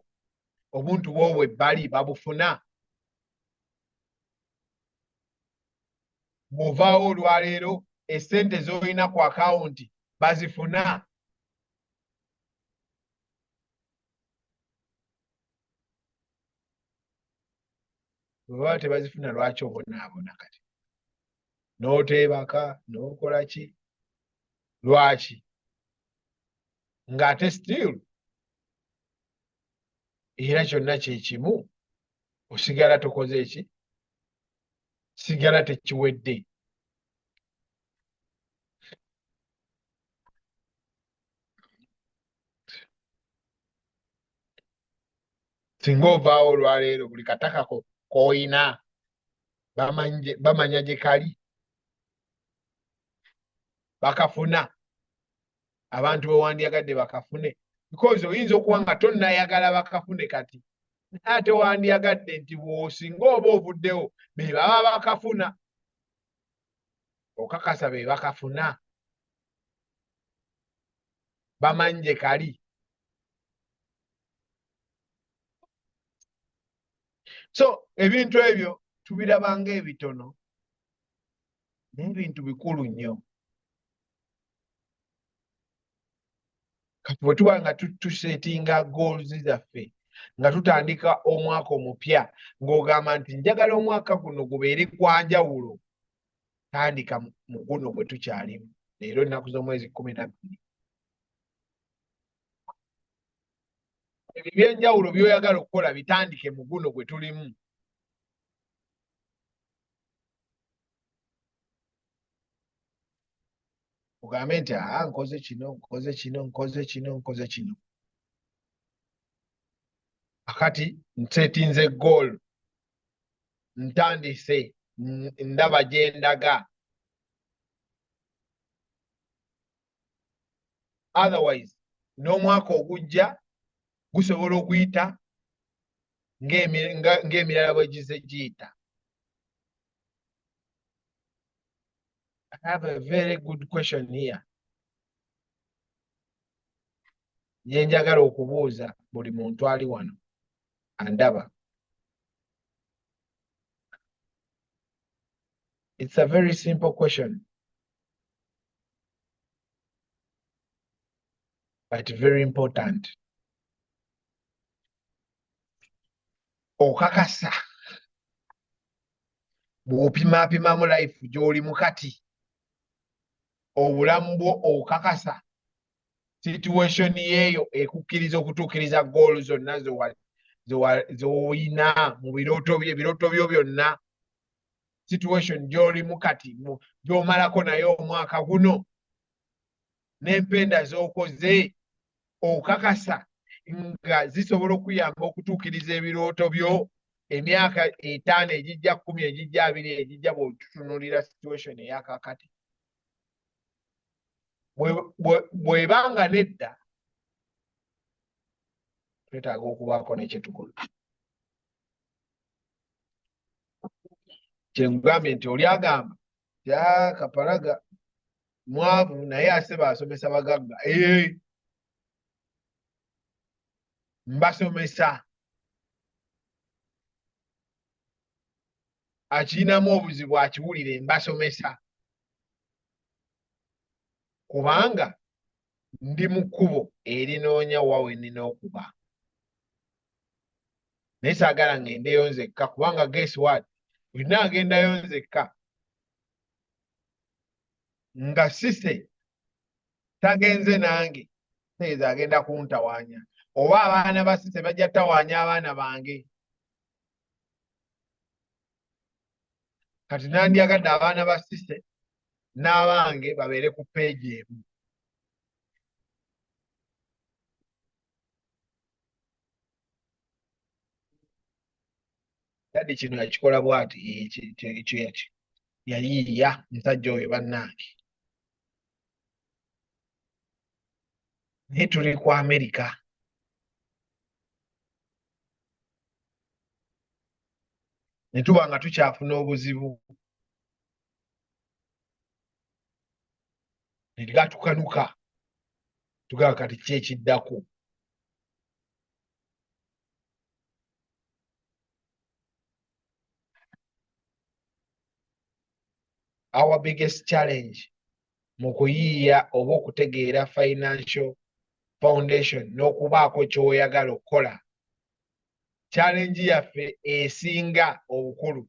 obuntu bw'obwo ebbali babufuna. Bw'ovaawo olwaleero essente z'olina ku akawunti bazifuna. Bw'ebaba tebazifuna lwaki obonaabona kati? N'oteebaka n'okola ki? Lwaki? Ng'ate still era kyonna kye kimu osigala tokoze eki? Sigala tekiwedde. Singa ovaawo olwaleero buli kataka k'oyina bamanya gye kali. Bakafuna. Abantu be wandyagadde bakafune. Because oyinza okuba nga tonnayagala bakafune kati. Ate wandyagadde nti bw'osinga oba ovuddewo be baba bakafuna. Okakasa be bakafuna. Bamanyi gye kali. So ebintu ebyo tubirabanga ebitono n'ebintu bikulu nnyo. Kati bwe tuba nga tusetinga goals zaffe nga tutandika omwaka omupya ng'ogamba nti njagala omwaka guno gubeere gwa njawulo, tandika mu guno gwe tukyalimu. Leero ennaku z'omwezi 12. Ebyenjawulo by'oyagala okukola bitandike mu guno gwe tulimu. Ogambe nti nkoze kino nkoze kino nkoze kino nkoze kino. Akati nsetinze goal, ntandise, ndaba gye ndaga. Otherwise n'omwaka ogujja gusobola okuyita ng'emirala bwe gize giyita. I have a very good question here. Ye njagala okubuuza buli muntu ali wano andaba. It's a very simple question, but very important. Okakasa bw'opimapimamu life gy'oli mukati obulamu bwo okakasa situation yeeyo ekukkiriza okutuukiriza goal zonna z'oyina mu birooto byo byonna, situation gy'olimu kati gy'omalako naye omwaka guno n'empenda z'okoze okakasa nga zisobola okuyamba okutuukiriza ebirooto byo emyaka 5 egijja 10 egijja 20 egijja bw'otutunuulira situation eyakakati. Bw'ebanga nedda twetaaga okubaako n'ekyetukola. Kyengambye nti oli agamba Kapalaga mwavu naye aseba asomesa bagagga. Mbasomesa akirinamu obuzibu akiwulire mbasomesa kubanga ndi mu kkubo erinoonya wawe nnina okuba. Naye saagala ngendeyo nzekka kubanga guess what, bwe naagendayo nzekka nga sise tagenze nange teeza agenda kuntawaanya oba abaana ba sise bajja tawaanya abaana bange. Kati nandyagadde abaana ba sise n'abange babeere ku peegi emu. Daddi kino yakikola bw'ati ekyo yaliyiya musajja oyo bannange. Naye tuli ku Amerika. Ne tuba nga tukyafuna obuzibu. Ne gatukanuka. Tugamba kati ki ekiddako? Our biggest challenge mu kuyiiya oba okutegeera financial foundation n'okubaako ky'oyagala okukola, challenge yaffe esinga obukulu.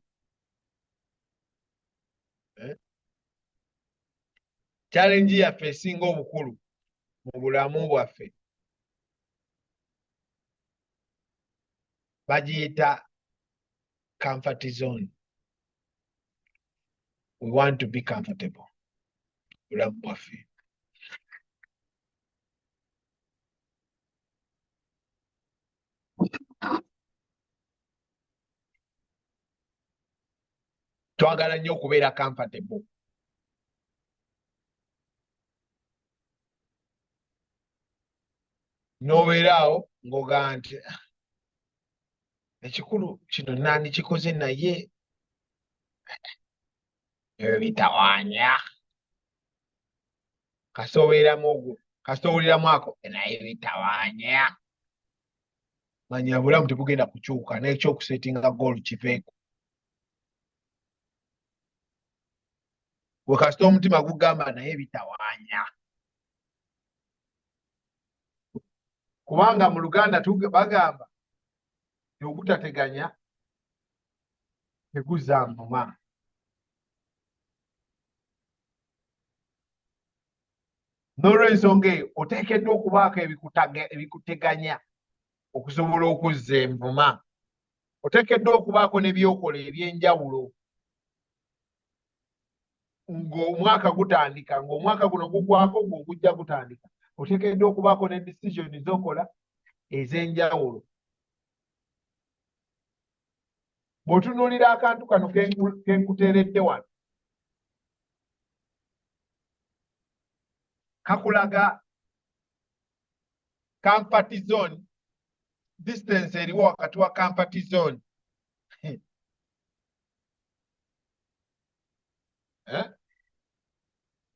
Challenge yaffe esinga obukulu mu bulamu bwaffe bagiyita comfort zone. We want to be comfortable. Bulamu bwaffe. Twagala nnyo okubeera comfortable. N'obeeraawo ng'ogaa nti ekikulu kino nani kikoze naye ebyo bitawaanya. Kasitowuliramu ako naye bitawaanya. Manya bulamu tebugenda kukyuka n'ekyokusetinga goal kiveeko. Bwe kasita omutima gugamba naye bitawaanya. Kubanga mu Luganda bagamba ogutateganya teguzza nvuma. N'olw'ensonga eyo oteekeddwa okubaako ebikuteganya okusobola okuzza envuma. Oteekeddwa okubaako ne byokola eby'enjawulo ng'omwaka gutandika, ng'omwaka guno gugwako ng'ogujja gutandika. Oteekeddwa okubaako ne decision z'okola ez'enjawulo. Bw'otunuulira akantu kano ke nkuteeredde wano, kakulaga comfort zone, distance eriwo wakati wa comfort zone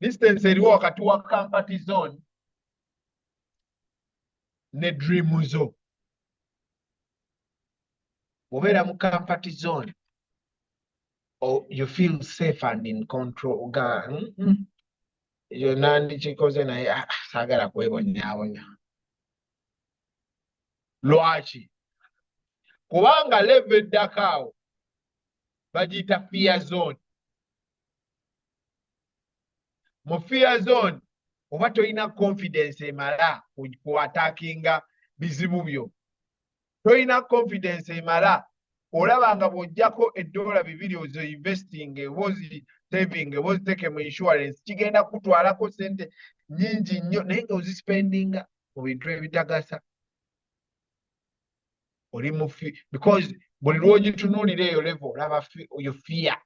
distance eriwo wakati wa comfort zone ne dream zo. Bw'obeera mu comfort zone or you feel safe and in control yonna ndikikoze naye saagala kwebonyaabonya. Lwaki? Kubanga level eddako awo bagiyita fear zone. Mu fear zone oba tolina confidence emala ku attackinga bizibu byo, tolina confidence emala olaba nga bw'ojjako $200 ozo investing obozi saving oboziteke mu insurance kigenda kutwalako sente nyingi nnyo naye nga ozispendinga mu bintu ebitagasa. Oli mu because buli lw'ogitunuulira eyo level olaba you fear.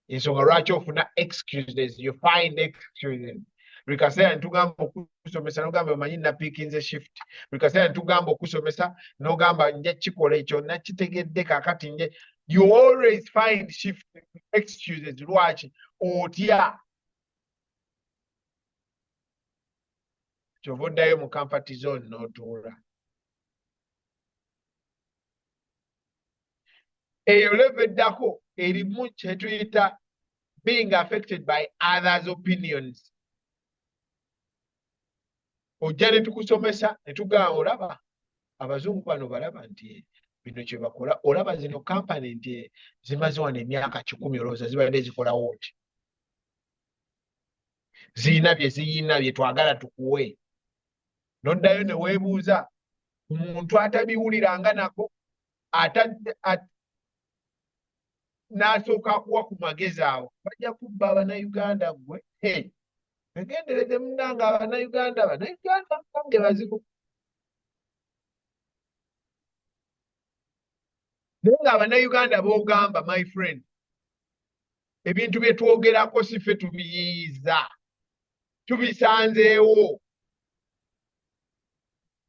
Ensonga lwaki ofuna excuses, you find excuses. Buli kaseera ntugamba okusomesa n'ogamba omanyi napiikinze shift. Buli kaseera ntugamba okusomesa n'ogamba nja kikola ekyo nakitegedde kaakati nje. You always find shift excuses. Lwaki? Otya. Kyova oddayo mu comfort zone n'otuula. Eyo level eddako erimu kye tuyita being affected by others' opinions. Ojja ne tukusomesa ne tugamba olaba abazungu bano balaba nti bino kye bakola, olaba zino kampani nti zimaze wano emyaka 10 olowooza zibadde zikolawo oti. Ziyina bye ziyina bye twagala tukuwe. Noddayo ne weebuuza omuntu atabiwuliranga nako n'asooka akuwa ku magezi awo bajja kubba Abannayuganda gwe. Wegendereze munnange Abannayuganda bange bazibu. Naye nga Abannayuganda b'ogamba my friend, ebintu bye twogerako si ffe tubiyiiza, tubisanzeewo.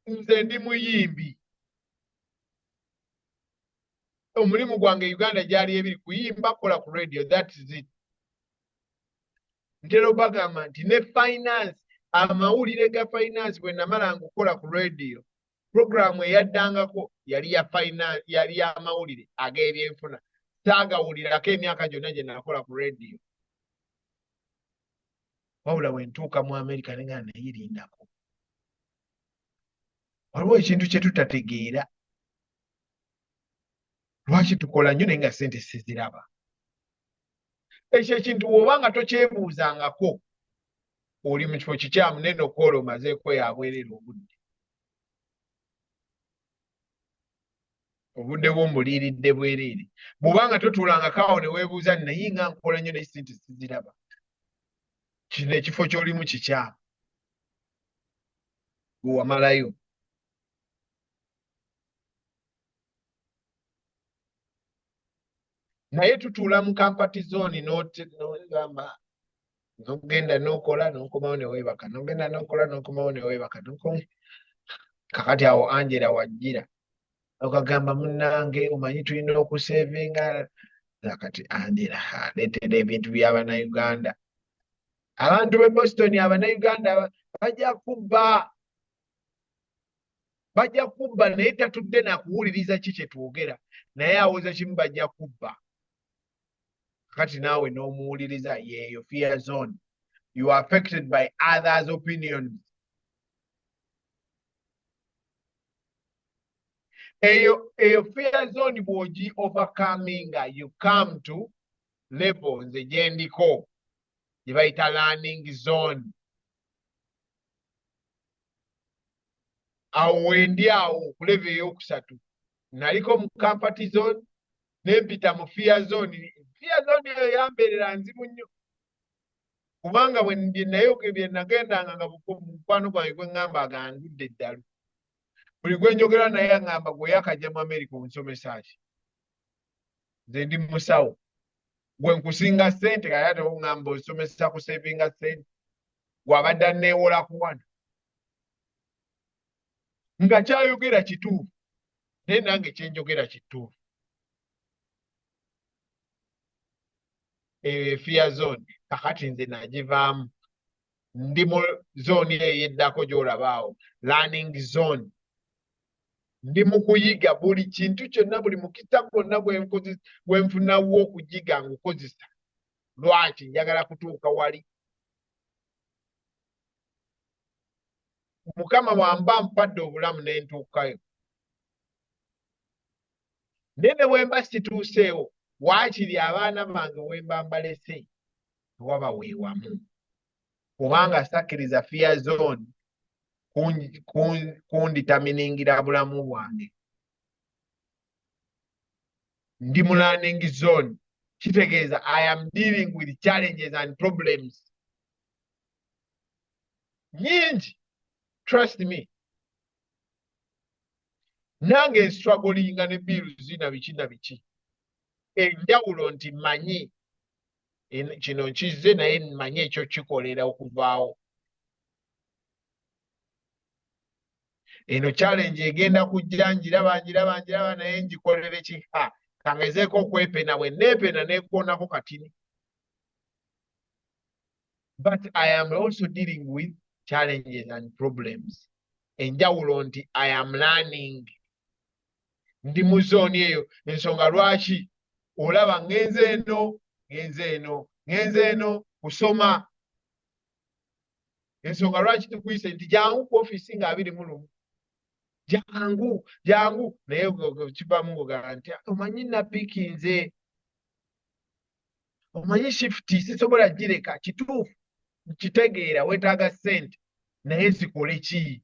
Nze ndi muyimbi. Omulimu gwange Uganda gyali ebiri kuyimba kola ku radio, that is it. Ntera bagamba nti ne finance, amawulire ga finance bwe namala ngukola ku radio, programu eyaddangako yali ya finance, yali ya amawulire ag'ebyenfuna. Saagawulirako emyaka gyonna gye nakola ku radio. Wabula bwe ntuuka mu America ne nga nayirindako. Waliwo ekintu kye tutategeera. Lwaki tukola nnyo naye nga ssente siziraba? Ekyo ekintu bw'obanga tokyebuuzangako oli mu kifo kikyamu naye nokoola omazeeko yabwerera obudde. Obudde bw'omuliiridde bwereere. Bw'obanga totuulangako awo ne weebuuza naye nga nkola nnyo naye ssente siziraba. Kino ekifo ky'olimu kikyamu. Gwe wamalayo. Naye tutuula mu comfort zone n'ogamba n'ogenda n'okola n'okomawo ne weebaka, n'ogenda n'okola n'okomawo ne weebaka. Kakati awo Angela wajjira okagamba munnange omanyi tulina okusevinga. Kati Angela aleetera ebintu by'Abannayuganda. Abantu b'e Boston Abannayuganda bajja kubba naye tatudde nakuwuliriza ki kye twogera naye awuza kimu bajja kubba. Kati naawe n'omuwuliriza yeeyo fear zone. You are affected by others' opinions. Eyo fear zone bw'ogi overcominga, you come to level nze gye ndiko gye bayita learning zone. Awo wendi awo ku level ey'okusatu naliko mu comfort zone nempita mu fear zone. Fear zone eyo yambeerera nzibu nnyo kubanga bye nagendanga nga mukwano gwange gwe ŋŋamba agandudde eddalu. Buli gwe njogera naye aŋŋamba gwe yakajja mu America onsomesa ki? Nze ndi musawo. Gwe nkusinga ssente kale ate oŋŋamba osomesa ku savinga ssente. Gwe abadde anneewola ku wano. Nga kyayogera kituufu naye nange kyenjogera kituufu. Fear zone kakati nze nagivaamu. Ndi mu zone eyo eddako gy'olabaawo, learning zone. ndi mu kuyiga buli kintu kyonna buli mukisa gwonna gwe nfunawo okuyiga ngukozesa. Lwaki? Njagala kutuuka wali. Mukama bw'amba mpadde obulamu ne ntuukayo. Naye ne bwe mba situuseewo, waakiri abaana bange we mba mbalese tewaba weewamu. Kubanga sakkiriza fear zone kunditaminingira bulamu bwange. Ndi mu learning zone. Kitegeeza I am dealing with challenges and problems. Nyingi. Trust me. Nange strugglinga ne bills na biki na biki. Enjawulo nti mmanyi kino kizze naye mmanyi ekyo kikolera okuvaawo. Eno challenge egenda kujja njiraba naye ngikolere ki? Kangezeeko okwepena bwe neepena neekoonako katini. But I am also dealing with challenges and problems. Enjawulo nti I am learning. Ndi mu zooni eyo. Ensonga lwaki olaba ngenze eno kusoma. Ensonga lwaki tukuyise nti jangu ku ofiisi nga 21. Jangu naye kivamu ngogala nti omanyi napikinze. Omanyi shift sisobola gireka. Kituufu kitegeera weetaaga ssente naye zikole ki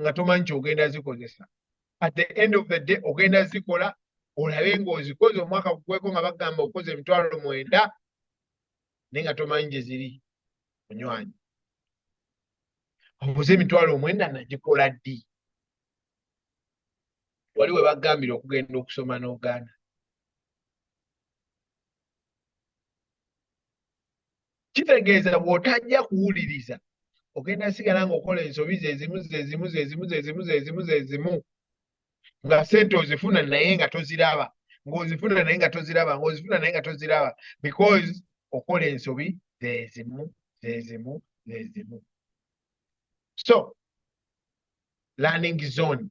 nga tomanyi kyogenda zikozesa. At the end of the day ogenda zikola olabe ng'ozikoze omwaka gukweko nga bagamba okoze 9,000 naye nga tomanyi gye ziri munywanyi. Obuze 9,000 nagikola ddi? Wali we bagambira okugenda okusoma n'ogaana. Kitegeeza bw'otajja kuwuliriza ogenda sigala ng'okola ensobi zezimu nga ssente ozifuna naye nga toziraba, ng'ozifuna naye nga toziraba because okola ensobi zezimu. So learning zone.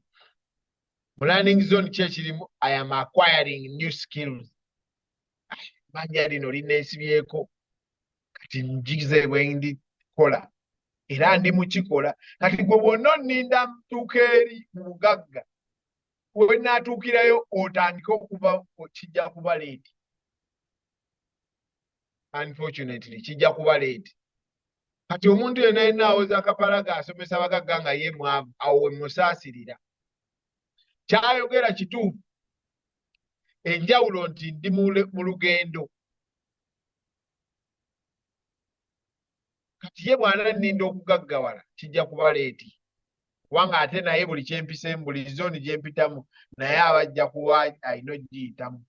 Mu learning zone kyekirimu I am acquiring new skills. Banja lino lineesibyeko kati njize bwe ndikola era ndi mu kikola kati gwe bwonna onninda ntuuka eri mu bugagga we naatuukirayo otandika okuba kijja kuba leeti. Unfortunately kijja kuba leeti. Kati omuntu yenna yenna awoza akapalaga asomesa abagagga nga ye mwavu awo we musaasirira. Kyayogera kituufu. Enjawulo nti ndi mu lugendo. Kati ye bwana nninda okugaggawala kijja kuba leeti. Kubanga ate naye buli kyempisemu buli zooni gyempitamu naye abajja kuba alina ogiyitamu.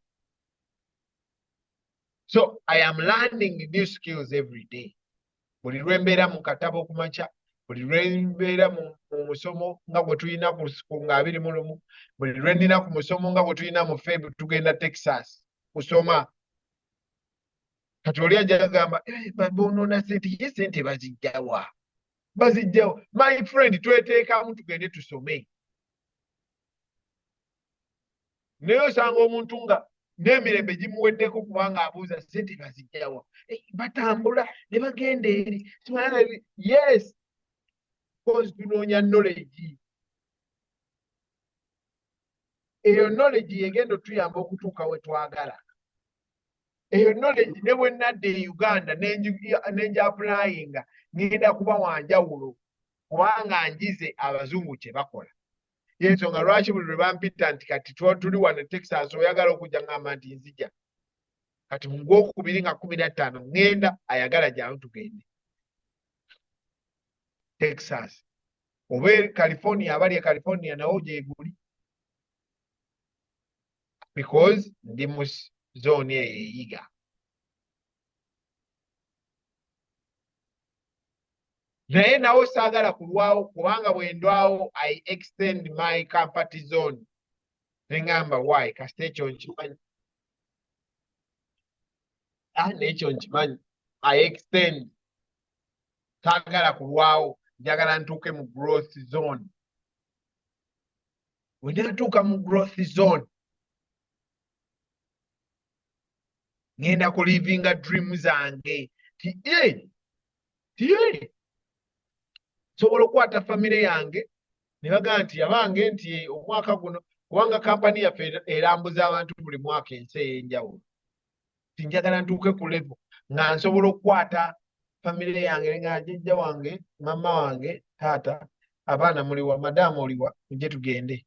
So I am learning new skills every day. Buli lwembeera mu katabo okumakya, buli lwembeera mu musomo nga bwe tulina ku 21, buli lwendina ku musomo nga bwe tulina mu Feb tugenda Texas kusoma. Kati oli ajja agamba bonoona ssente, ye ssente bazijjawa? My friend tweteekamu tugende tusome. Naye osanga omuntu nga n'emirembe gimuweddeko kubanga abuuza ssente bazijjawa? Batambula ne bagenda eri. Yes, because tunoonya knowledge. Eyo knowledge yegenda otuyamba okutuuka we twagala. Eyo knowledge ne bwe nadda e Uganda nenja applyinga ngenda kuba wanjawulo kubanga njize abazungu kye bakola. Yensonga lwaki buli lwe bampita nti kati tuli wano e Texas oyagala okujja ngamba nti nzija. Kati mu Gwokubiri nga 15 ngenda ayagala jangu tugende Texas. Oba California, abali e California nawo gyeguli. Because ndi mu zone eyiga. Naye nawo saagala kulwawo kubanga bwe ndwawo I extend my comfort zone. Nengamba why? Kasite ekyo nkimanyi. N'ekyo nkimanyi. I extend. Saagala kulwawo. Njagala ntuuke mu growth zone. bwe natuuka mu growth zone ngenda ku livinga dream zange nsobola okukwata famire yange ne bagamba nti abange nti omwaka guno kubanga kampani yaffe erambuza abantu buli mwaka ensi ey'enjawulo tinjagala ntuuke ku level nga nsobola okukwata famire yange nga jjajja wange mama wange taata abaana muliwa madamu oliwa mujje tugende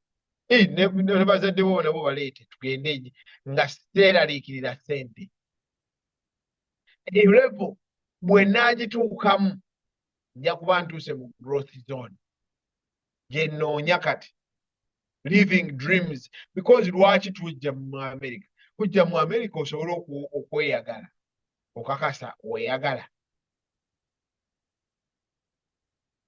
ne bazadde bo nabo baleete tugende nga seeraliikirira ssente eyo level bwe naagituukamu nja kuba ntuuse mu growth zone gye nnoonya kati living dreams because lwaki tujja mu America kujja mu America osobola okweyagala okakasa weeyagala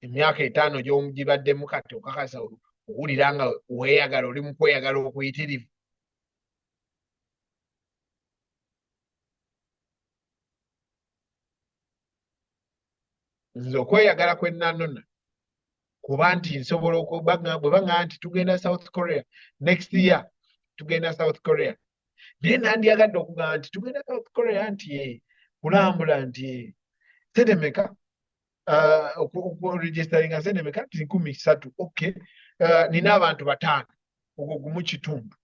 emyaka 5 gy'omugibaddemu kati okakasa owulira nga weeyagala oli mu kweyagala okuyitirivu nze okweyagala kwe nanona kuba nti nsobola bwe baŋŋamba nti tugenda South Korea next year tugenda South Korea naye nandyagadde okugamba nti tugenda South Korea nti kulambula nti sente meka okuregisteringa sente meka nti 13,000 okay nina abantu 5 ogwo gumu kitundu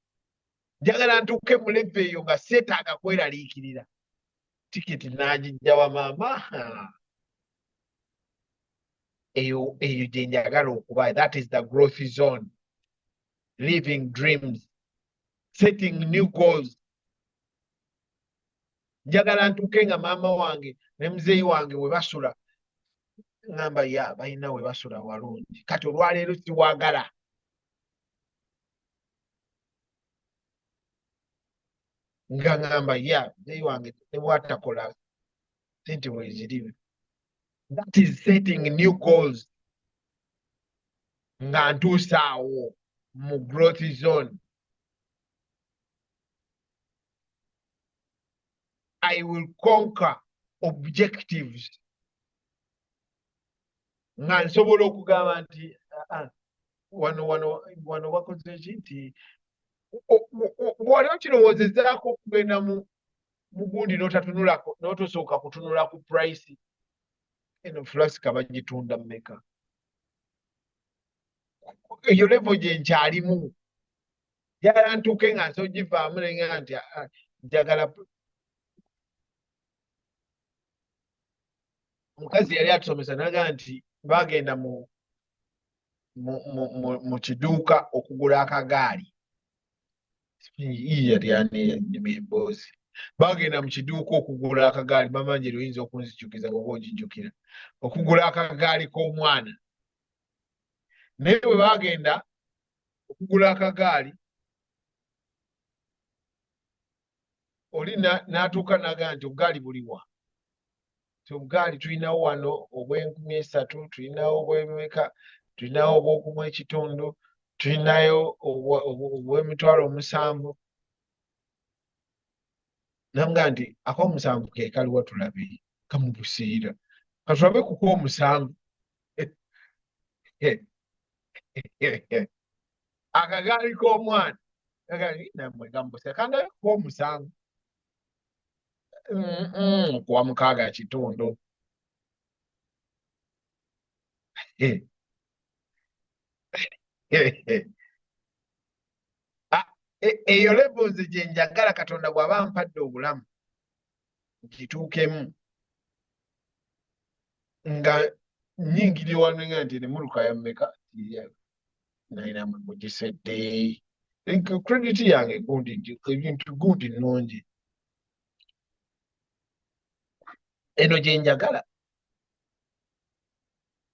njagala ntuuke mu level eyo nga seetaaga kweraliikirira tiketi naagijja wa maama eyo gye njagala okuba. That is the growth zone, living dreams, setting new goals. Njagala ntuuke nga maama wange ne muzeeyi wange we basula ngamba ya balina we basula walungi kati olwaleero siwagala nga ngamba ya muzeeyi wange ne bwatakola sente weziriwe. That is setting new goals. Nga ntuuse awo mu growth zone. I will conquer objectives. Nga nsobola okugamba nti wano wakoze ki nti wali okirowoozezaako okugenda mu gundi n'otatunulako n'otosooka kutunula ku price eno flasika bagitunda mmeka eyo level gye nkyalimu njagala ntuuke nga nsogivaamu nenga nti njagala omukazi yali atusomesa naga nti bagenda mu kiduuka okugula akagaali yali anenyima emboozi bagenda mu kiduuka okugula akagaali mama nje oyinza okunzijukiza oba ogijjukira okugula akagaali k'omwana naye bwe bagenda okugula akagaali oli n'atuuka naga nti obugaali buliwa obugaali tulinawo wano obw'3,000 tulinawo obw'emeka tulinawo obw'1,500 tulinayo obw'7,000 namugamba nti ak'omusanvu ke kaliwa tulabe kamubusiira katulabe ku k'omusanvu akagaali k'omwana namwe kamubusiira kandabe ku k'omusanvu okuwa 6 eyo levels gye njagala Katonda bw'aba ampadde obulamu nkituukemu nga nnyingiri wano nga nti nemuluka ya mmeka nainamu mugisedde credit yange gundi ebintu gundi nnungi eno gye njagala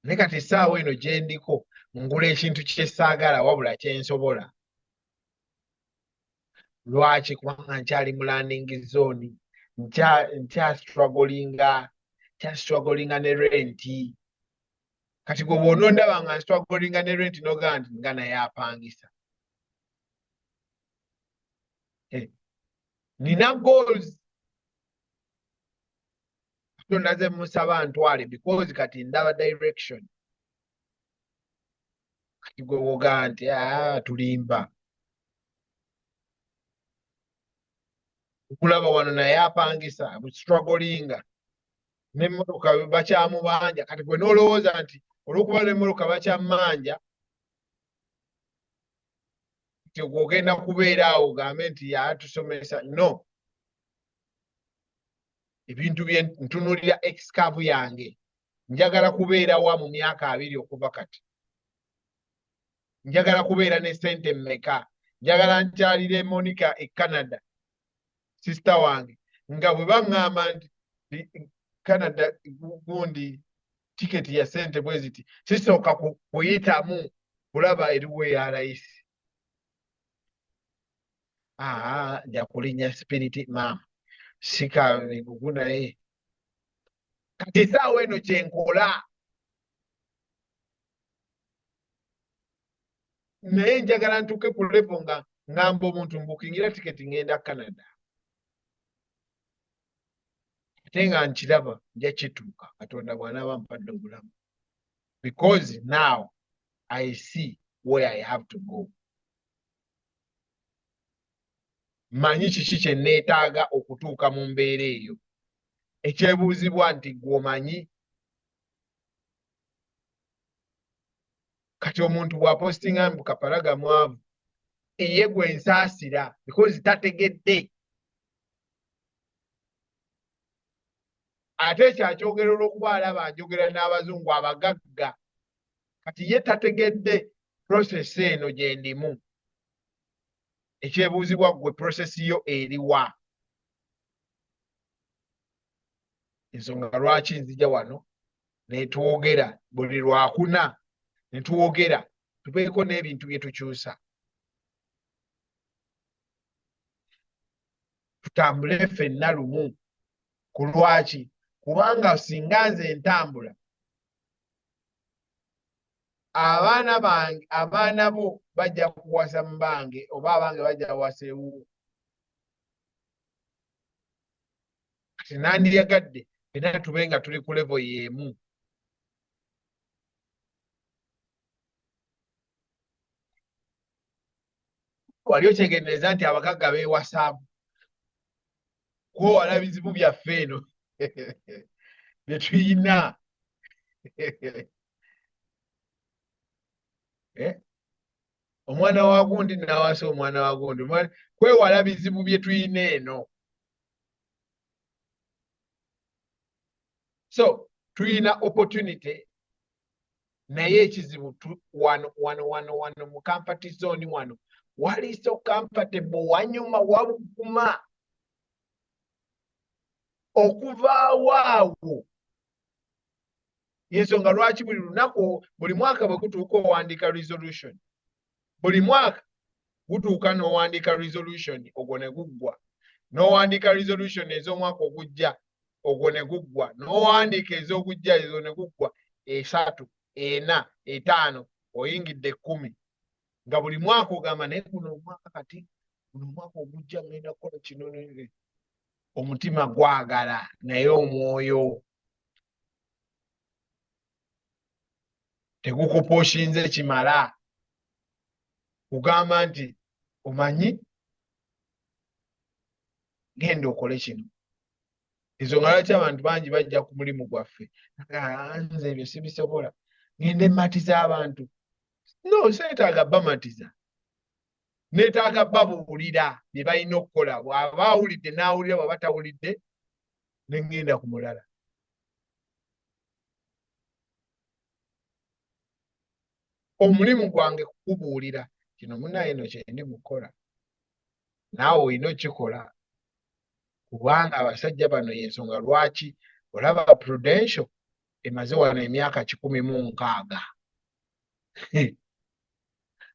ne kati essaawa eno gye ndiko ngula ekintu kye saagala wabula kye nsobola. Lwaki? Kubanga nkyali mu landing zone, nkya strugglinga ne renti. Kati gwe bw'onondaba nga strugglinga ne renti n'ogamba nti nga naye apangisa. Nina goals. Katonda ze musaba ntwale because kati ndaba direction. gwe woga nti tulimba okulaba wano naye apangisa strugglinga n'emmotoka bakyamubanja kati gwe n'olowooza nti olw'okuba n'emmotoka bakyamanja nti ogenda kubeera awo gambe nti yatusomesa no ebintu bye ntunulira excave yange njagala kubeera wa mu myaka 2 okuva kati njagala kubeera ne sente mmeka njagala nkyalire Monica e Canada sister wange nga bwe baŋŋamba nti Canada gundi tiketi ya sente bwe ziti sisooka kuyitamu kulaba eriwo ya layisi nja kulinnya spirit maama sikawe gugunaye kati saawa eno kyenkola naye njagala ntuuke ku levo nga ngamba omuntu mbukingira tiketi ngenda Canada ate nga nkiraba nja kituuka Katonda bw'anaaba mpadde obulamu because now I see where I have to go. Manyi kiki kye neetaaga okutuuka mu mbeera eyo ekyebuuzibwa nti gw'omanyi kati omuntu bw'apostinga mbu Kapalaga mwavu eye gwe nsaasira because tategedde ate kyakyogera olw'okuba alaba njogera n'abazungu abagagga kati ye tategedde process eno gye ndimu ekyebuuzibwa gwe process yo eriwa ensonga lwaki nzija wano netwogera buli lwakuna netwogera tubeeko n'ebintu bye tukyusa tutambule ffenna lumu ku lwaki kubanga singa nze ntambula abaana bo bajja kuwasa mu bange oba abange bajja kuwasa ewuwo kati nandiyagadde ffenna tube nga tuli ku levo y'emu wali okyegendereza nti abagagga beewasaamu kwowala bizibu byaffe eno bye tuyina omwana wa gundi nawasa omwana wa gundi kwewala bizibu bye tuyina eno so tuyina opportunity naye ekizibu wano mu comfort zone wano wali so comfortable wanyuma wabuguma okuvaawo awo yensonga lwaki buli lunaku buli mwaka bwe gutuuka owandiika resolution buli mwaka gutuuka n'owandiika resolution ogwo ne guggwa n'owandiika resolution ez'omwaka ogujja ogwo ne guggwa n'owandiika ez'ogujja ezo ne guggwa 3 4 5 oyingidde 10 nga buli mwaka ogamba naye guno omwaka kati guno omwaka ogujja ngenda kukola kino omutima gwagala naye omwoyo tegukupooshinze kimala kugamba nti omanyi genda okole kino ensonga lwaki abantu bangi bajja ku mulimu gwaffe nze ebyo sibisobola ngenda emmatiza abantu no seetaaga bamatiza neetaaga babuulira bye balina okukola bw'aba awulidde n'awulira bw'aba tawulidde ne ngenda ku mulala omulimu gwange kukubuulira kino munaye no kye ndi mukola naawe olina okikola kubanga abasajja bano y'ensonga lwaki olaba Prudential emaze wano emyaka 16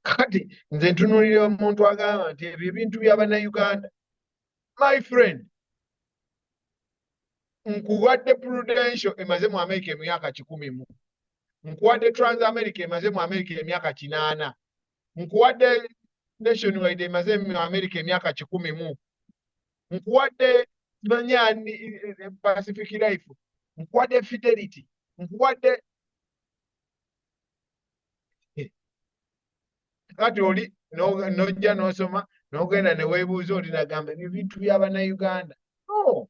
kati nze ntunuulira omuntu agamba nti ebyo ebintu by'Abannayuganda my friend nkuwadde Prudential emaze mu America emyaka 10 nkuwadde Transamerica emaze mu America emyaka 8 nkuwadde Nationwide emaze mu America emyaka 10 nkuwadde manyani Pacific Life nkuwadde Fidelity nkuwadde kati oli nojja n'osoma n'ogenda ne weebuuza oli nagamba ebyo bintu by'Abannayuganda. No,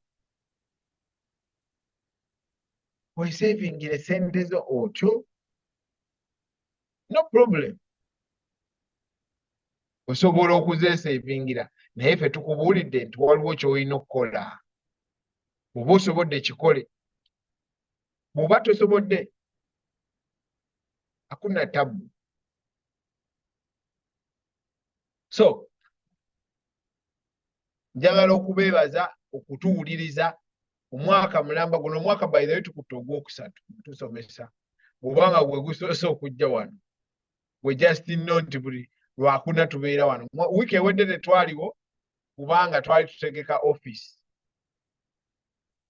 weesavingire sente zo otyo, no problem. Osobola okuzeesavingira naye ffe tukubuulidde nti waliwo ky'olina okukola. Bw'oba osobodde kikole, bw'oba tosobodde hakuna tabu. So njagala okubeebaza okutuwuliriza omwaka mulamba guno. Omwaka by the way tukutte ogwokusatu tusomesa, bw'obanga gwe gusoose okujja wano, we just know nti buli lwakuna tubeera wano. Wiiki ewedde tetwaliwo kubanga twali tutegeka office.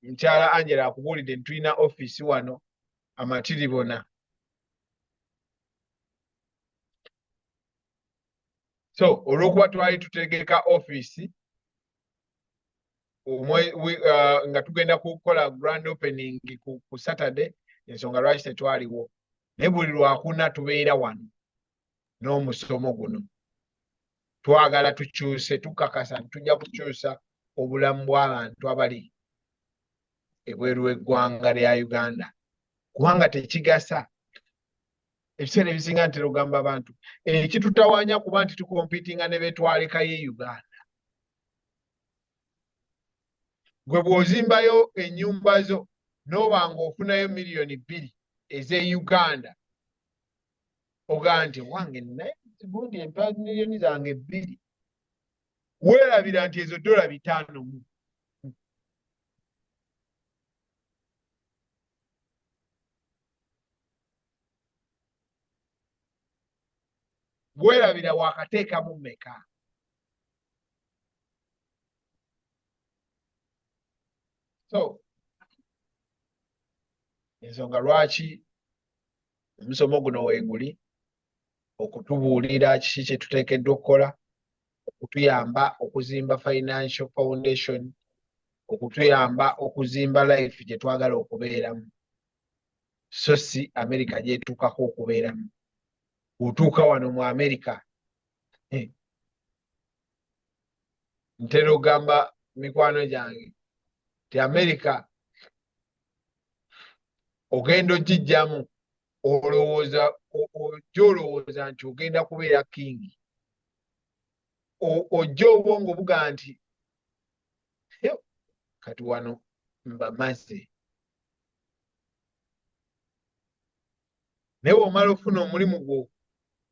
Mukyala Angela akubuulidde nti tulina office wano Amatiribona. So olw'okuba twali tutegeka office nga tugenda kukola grand opening ku Saturday, ensonga lwaki tetwaliwo. Naye buli lwakuna tubeera wano n'omusomo guno. Twagala tukyuse, tukakasa tujja kukyusa obulamu bw'abantu abali ebweru w'eggwanga lya Uganda, kubanga tekigasa. Ebiseera ebisinga ntera ogamba abantu ekitutawaanya kuba nti tukompitinga ne betwalekayo Uganda. Gwe bw'ozimbayo ennyumba zo n'obanga ofunayo miliyoni 2 ez'e Uganda, ogamba nti wange naye gundi empa miliyoni zange 2, weerabira nti ezo $5 mu. Weerabira wakateekamu mmeka? So ensonga lwaki omusomo guno weeguli okutubuulira kiki kye tuteekeddwa okukola, okutuyamba okuzimba financial foundation, okutuyamba okuzimba life gye twagala okubeeramu, so si America gyetuukako okubeeramu. Otuuka wano mu America, ntera ogamba mikwano gyange ti America ogenda ogijjamu olowooza nti ogenda kubeera kingi, ojja obwongo buga nti kati wano mbamaze. Naye omala ofuna omulimu gwo,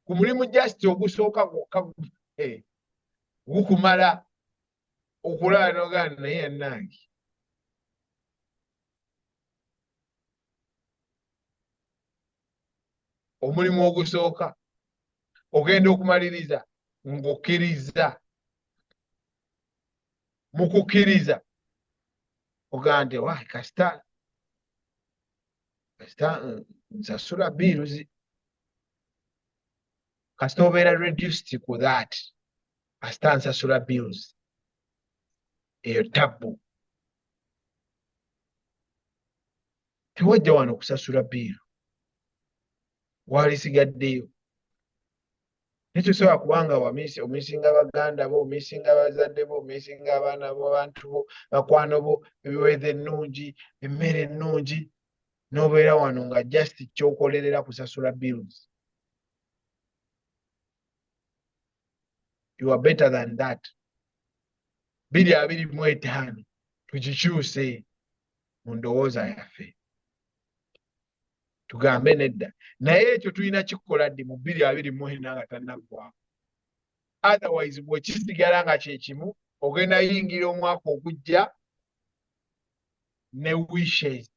ku mulimu just ogusooka gwokka gukumala okulaba n'ogamba naye yannange omulimu ogusooka ogenda okumaliriza ng'okkiriza. Mu kukkiriza ogamba nti wayi kasita nsasula bills, kasita obeera reduced ku that, kasita nsasula bills. Eyo tabu. Tewajja wano kusasula bill, walisigaddeyo. Netusobola kubanga omisinga baganda bo, omisinga bazadde bo, omisinga abaana bo, abantu bo, bakwano bo, ebiweedha ennungi, emmere ennungi, n'obeera wano nga just kyokolerera kusasula bills. You are better than that. 2025 tukikyuse mu ndowooza yaffe, tugambe nedda. Naye ekyo tulina kikola ddi mu 2024 nga tannaggwako. Otherwise bwekisigala nga kyekimu, ogenda yingira omwaka ogujja ne wishes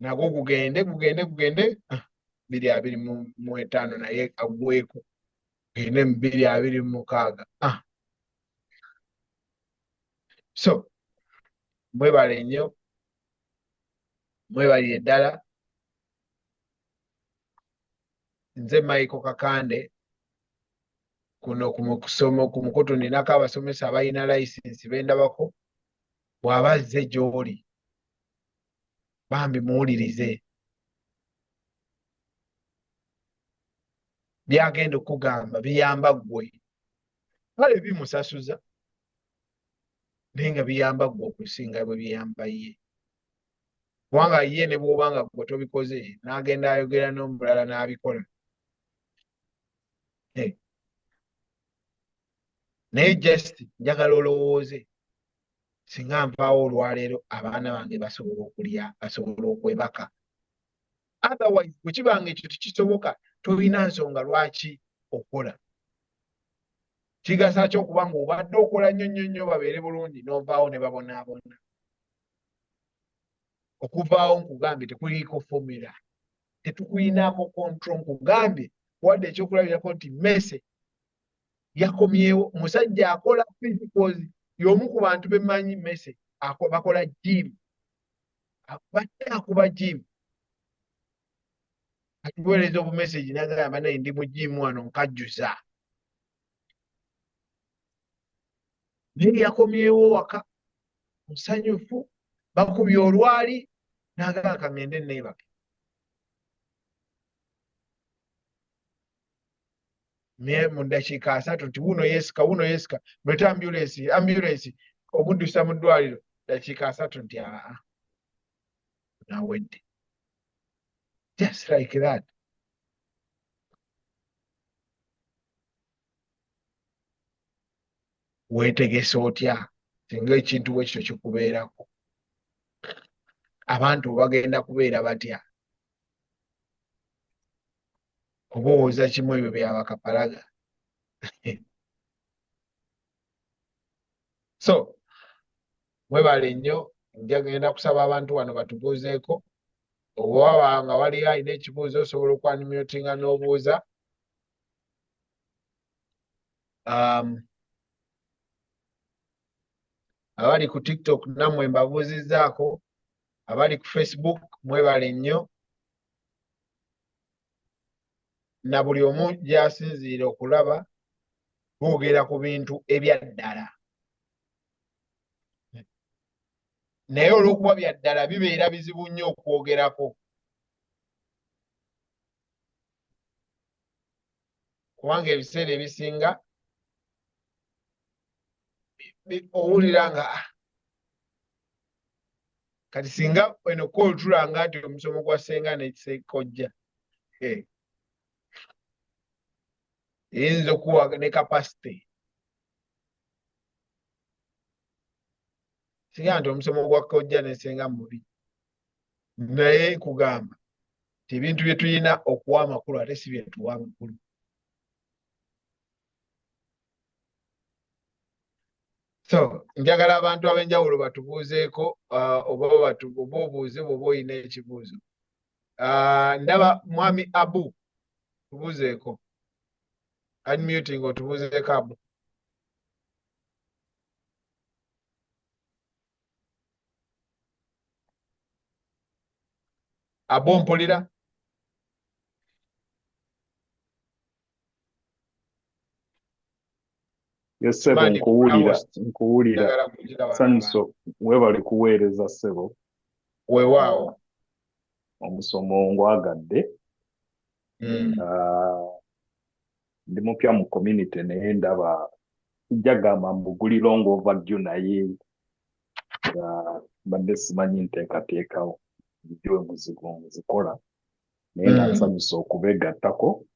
nagwo gugende 2025 naye agweko, gende mu 2026. So mwebale nnyo, mwebalire ddala. Nze Michael Kakande, kuno ku mukutu ninako abasomesa abalina license bendabako. Bw'aba azze gy'oli bambi muwulirize. byagenda okugamba biyamba ggwe kale bimusasuza naye nga biyamba ggwe okusinga bwe biyamba ye kubanga ye ne bw'obanga ggwe tobikoze n'agenda ayogera n'omulala n'abikola naye just njagala olowooze singa nvaawo olwaleero abaana bange basobola okulya basobola okwebaka otherwise bwe kibanga ekyo tekisoboka tolina nsonga lwaki okola kigasa kyo okuba ng'obadde okola nnyo babeere bulungi n'ovaawo ne babonaabona okuvaawo nkugambye tekuliiko formula tetukuyinaako control nkugambye wadde ekyokulabirako nti Messi yakomyewo musajja akola physicals y'omu ku bantu bemanyi Messi bakola gym badde akuba gym atuweereza obumeseji nagamba naye ndi mu gym wano nkajjuza naye yakomyewo waka musanyufu bakubye olwali n'agamba kangende neebake naye mu ddakiika 3 nti wuno yeesika mulete ambulensi omuddusa mu ddwaliro ddakiika 3 nti nawedde just like that weetegese otya singa ekintu bwe kityo kikubeerako abantu bagenda kubeera batya obowooza kimu ebyo byabakapalaga so mwebale nnyo njagenda kusaba abantu wano batubuuzeeko obwaba nga wali alina ekibuuzo osobola okwanimyotinga n'obuuza abali ku TikTok nammwe mbabuuzizzaako abali ku Facebook mwebale nnyo na buli omu gy'asinziira okulaba boogera ku bintu ebya ddala naye olw'okuba bya ddala bibeera bizibu nnyo okwogerako kubanga ebiseera ebisinga owulira nga kati singa eno koolutulanga nti omusomo gwa ssenga nekisekojja eyinza okuwa ne kapasite singa nti omusomo gwa kojja nesenga mubi naye kugamba ti ebintu bye tulina okuwa amakulu ate si bye tuwa amakulu so njagala abantu ab'enjawulo batubuuzeeko oba obuuze bw'oba olina ekibuuzo ndaba mwami Abu tubuuzeeko unmuting otubuuzeeko Abu Abu mpulira Yesebo nkuwulira Sanso webali kuweereza ssebo weewaawo omusomo ngwagadde ndi mupya mu community naye ndaba jagamba mbuguli long overdue naye mbadde simanyi nteekateekawo ebyo muzigo nzikola naye nansanyusa okubeegattako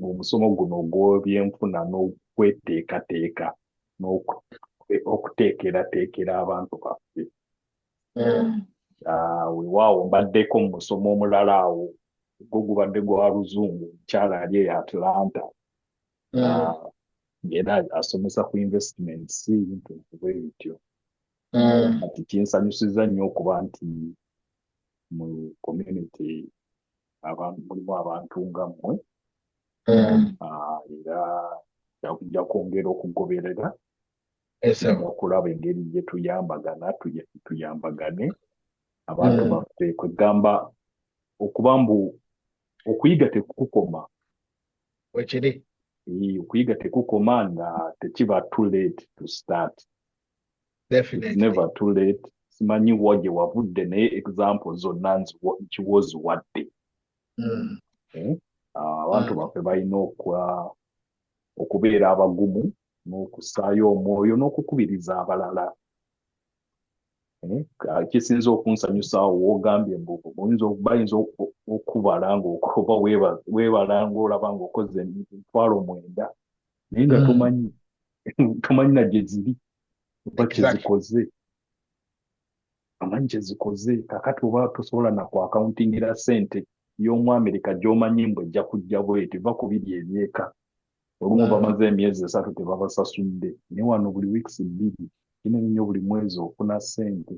mu musomo guno ogw'ebyenfuna n'okweteekateeka n'okuteekerateekera abantu baffe weewaawo mbaddeko mu musomo omulala awo gwo gubadde gwa luzungu mukyala ali e Atlanta era asomesa ku investments bintu bwe bityo ati kinsanyusiza nnyo okuba nti mu community mulimu abantu nga mmwe era nja kwongera okugoberera okulaba engeri gye tuyambagane abantu baffe kwegamba okuba mbu okuyiga tekukukoma wekiri okuyiga tekukoma nga tekiba too late to start. Definitely. Never too late. Simanyi waje wavudde naye example zonna nkiwozuwadde Mm. Abantu baffe balina okubeera abagumu n'okusaayo omwoyo n'okukubiriza abalala. Kisinza okunsanyusa w'ogambye bayinza okubala ng'oba weebala ng'olaba ng'okoze emitwalo 9 naye nga tomanyi na gye ziri oba kyezikoze. Amanyi kyezikoze kakati oba tosobola na ku akauntingira ssente y'Omwamerika gy'omanyi mbu ejja kujja bweti va ku biri ebyeka. Olumu bamaze emyezi 3 tebabasasudde naye wano buli wiiki 2 kino nnyo buli mwezi ofuna ssente.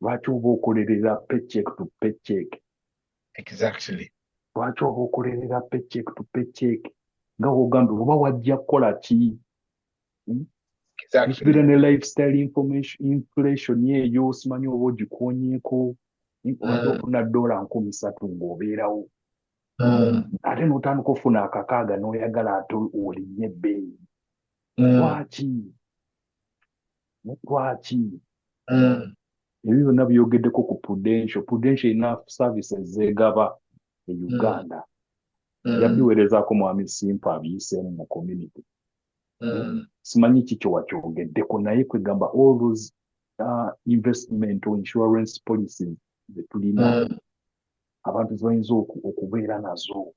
Lwaki oba okolerera paycheck to paycheck? Exactly. Lwaki oba okolerera paycheck to paycheck nga wogambye oba wajja kukola ki? Ekibira ne lifestyle inflation yeeyo simanyi oba ogikonyeeko obadde ofuna $300 ng'obeerawo ate n'otandika ofuna akakaaga n'oyagala ate olinnye ebbeeyi. Lwaki? Ebyo byonna byogeddeko ku Prudential ina services zeegaba e Uganda. Yabiweerezaako Mwami Simpa abiyiseemu mu community. Simanyi kiki wakyogeddeko naye kwegamba all those investment or insurance policies ze tulina abantu zibayinza okubeera nazo.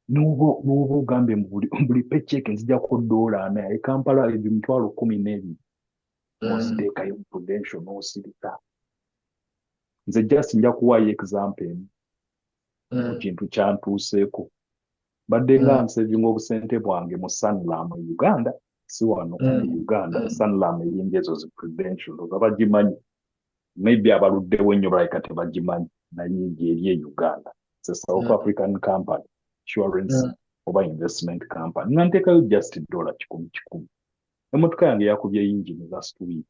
N'oba ogambye buli paycheck nzijjako $4 e Kampala emitwalo 12 oziteekayo mu Prudential n'osirika. Nze just nja kuwaayo example emu ku kintu kyantuuseeko. Badde nga nsevinga obusente bwange mu Sanlam e Uganda, si wano mu Uganda. Sanlam eringa ezo zi Prudential oba bagimanyi, maybe abaluddewo ennyo balabika tebagimanyi naye ng'eri e Uganda. It's a South African company, insurance oba investment company. Nga nteekayo just $10. Emmotoka yange yakubye yingini last week.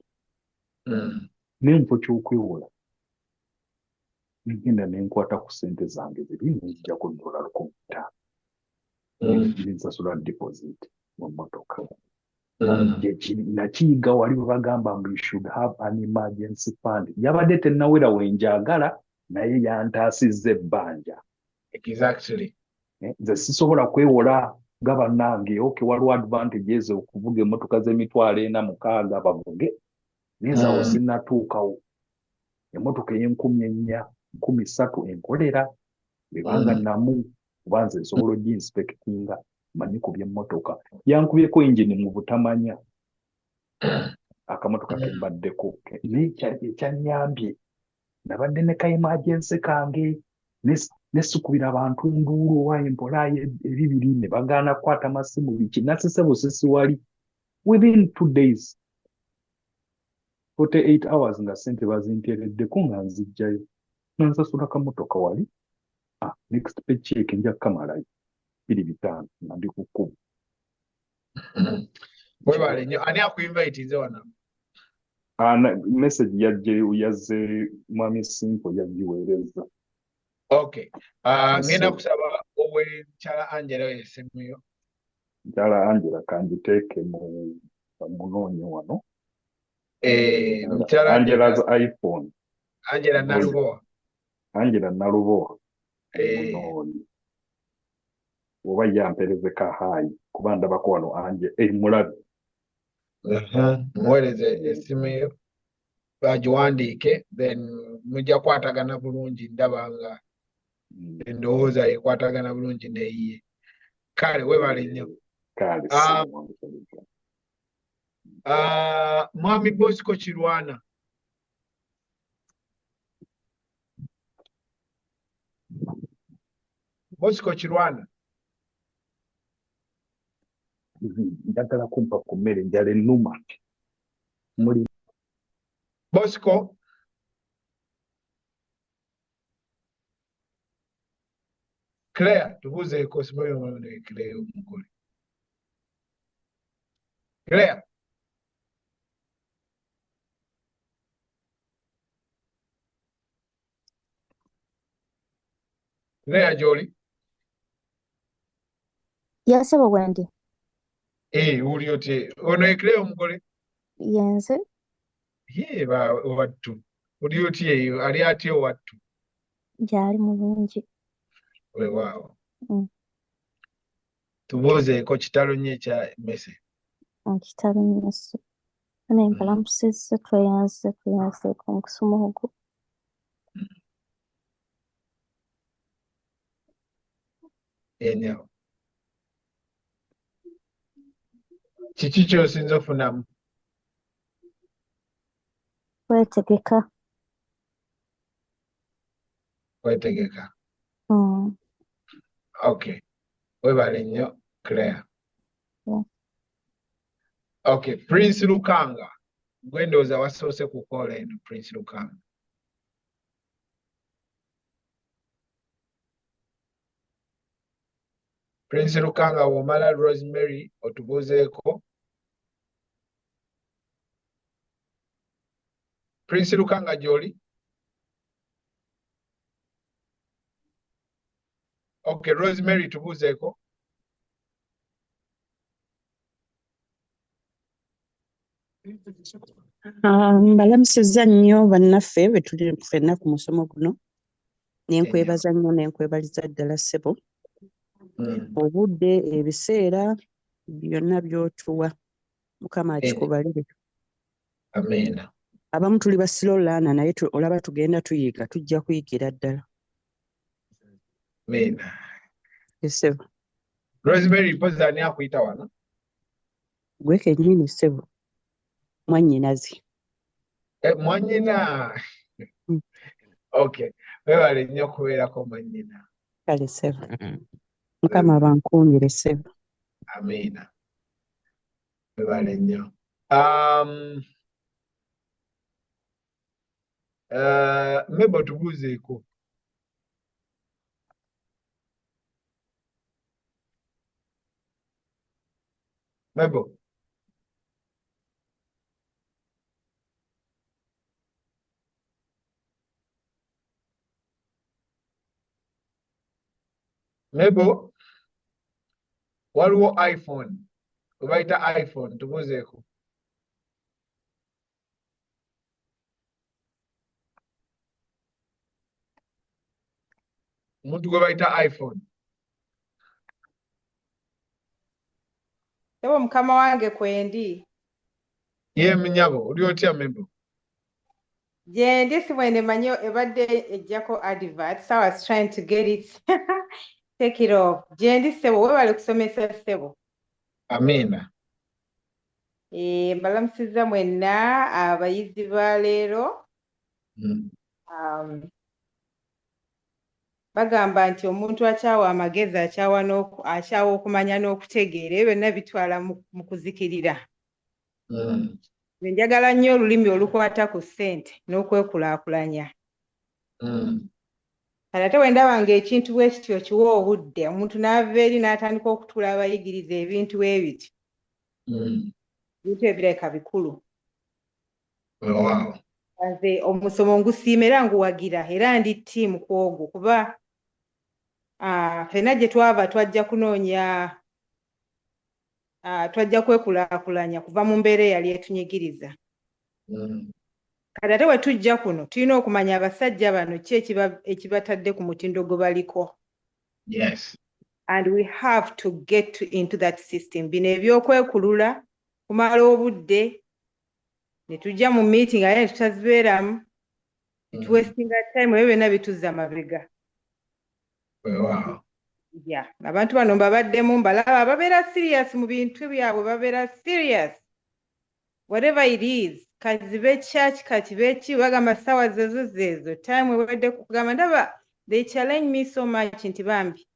N'enfo ky'okwewola ngenda ne nkwata ku ssente zange ziri nzijjako $1,500. Nsasula deposit mu mmotoka. Nakiyiga wali bwe bagamba mbu you should have an emergency fund. Yabadde tennawera wenjagala naye yantaasizza ebbanja. Exactly. Nze sisobola kwewola nga bannange waliwo advantages okuvuga emmotoka z'emitwalo 46 bavuge naye awo sinnatuukawo. Emmotoka ey'N4,000, 13 enkolera ebanga namu kuba nze nsobola oginspectinga manyi ku by'emmotoka. Yankubyeko engine mu butamanya akamotoka kembaddeko naye ekyanyambye nabadde ne ka emergency kange nesikubira abantu nduulu owaye mpolayo ebibiri ne bagaana kukwata masimu biki nasise busisi wali within 2 days 48 hours nga ssente bazinteereddeko nga nzijjayo nansasula kamotoka wali. Next paycheck nja kamalayo 2,500 nga ndi ku kkubo. Webale nnyo. Ani akuinvite wano? Message yazze Mwami Simpo yagiweereza. Okay. Ngenda kusaba ow'Mukyala Angela yesemyo. Mukyala Angela kanjiteeke mu munoonyi wano. Mukyala Angela's iPhone. Angela Nalubowa. Angela Nalubowa. Munoonyi. Oba yampereze ka hayi kuba ndabako wano mulabi. Muweereze essimu yo bagiwandiike then mujja kwatagana bulungi ndaba nga endowooza ekwatagana bulungi neyiye. Kale webale nnyo. Kale Mwami Bosco Kirwana. Bosco Kirwana. Njagala kumpa ku mmere njala ennuma. Bosco. Claire, tubuuzeeko simanyi omwana Claire omugole. Claire. Claire gy'oli? Yasaba bwendi. Uli otye? Ono Claire omugole? Yenze. Wattu. Uli otye eyo? Ali atya wattu? gyali mulungi. Weewaawo. Mm. Tubuuzeeko kitalo nnyo ekya mmese. Kitalo nnyo. Ne mbalamusizza tweyanzeeko mu kusoma ogwo. Enyawo. Kiki ky'osinza ofunamu? Kwetegeka. Kwetegeka. Okay. Weebale nnyo Claire. Yeah. Okay, Prince Lukanga. Gwe ndowooza wasoose ku koola eno Prince Lukanga. Prince Lukanga w'omala Rosemary otubuuzeeko. Prince Lukanga gy'oli? Okay, Rosemary tubuuzeeko. Mbalamusizza nnyo bannaffe be tuli ffenna ku musomo guno. Nenkwebaza nnyo nenkwebaliza ddala ssebo. Obudde ebiseera byonna by'otuwa Mukama akikubalire. Amiina. Abamu tuli ba slow learner naye olaba tugenda tuyiga tujja kuyigira ddala. Amiina. Ssebo. Rosemary mpozi ani akuyita wano? Gwe kennyini ssebo. Mwannyinazi. Mwannyina. Okay. Weebale nnyo okubeerako mwannyina. Kale ssebo. Mukama bankuumire ssebo. Amiina. Weebale nnyo. Mebo tubuuzeeko. Mebo. Mebo. Waliwo iPhone. Gwe bayita iPhone tubuuzeeko. Omuntu gwe bayita iPhone. Ebo mukama wange kwendi. Ye Munyabo, oli otya Mebo? Gyendi si bwene manyo ebadde ejjako advert, so I was trying to get it. Take it off. Gyendi ssebo, weebale kusomesa ssebo. Amiina. Mbalamusizza mwenna abayizi ba leero. Bagamba nti omuntu akyawa amagezi akyawa okumanya n'okutegeera, byonna bitwala mu kuzikirira. Njagala nnyo olulimi olukwata ku ssente n'okwekulaakulanya. Ate bwe ndaba ng'ekintu bwe kityo kiwa obudde, omuntu n'ava eri n'atandika okutuula abayigiriza ebintu ebiti. Ebintu ebireka bikulu. Nze omusomo ngusiima era nguwagira era ndi ttiimu ku ogwo kuba ffenna gye twava twajja kunoonya twajja kwekulaakulanya kuva mu mbeera eyali etunyigiriza. Kati ate bwe tujja kuno tulina okumanya abasajja bano ki ekibatadde ku mutindo gwe baliko. Yes. And we have to get into that system. Bino ebyokwekulula kumala obudde ne tujja mu meeting ate ne tutazibeeramu tuwestinga time ebyo byonna bituzza mabega. Wow. Yeah. Abantu bano mbabaddemu mbalaba babeera serious mu bintu byabwe, babeera serious. Whatever it is, kati be church, kati beki bagamba ssaawa zezo time ewedde kugamba ndaba they challenge me so much nti bambi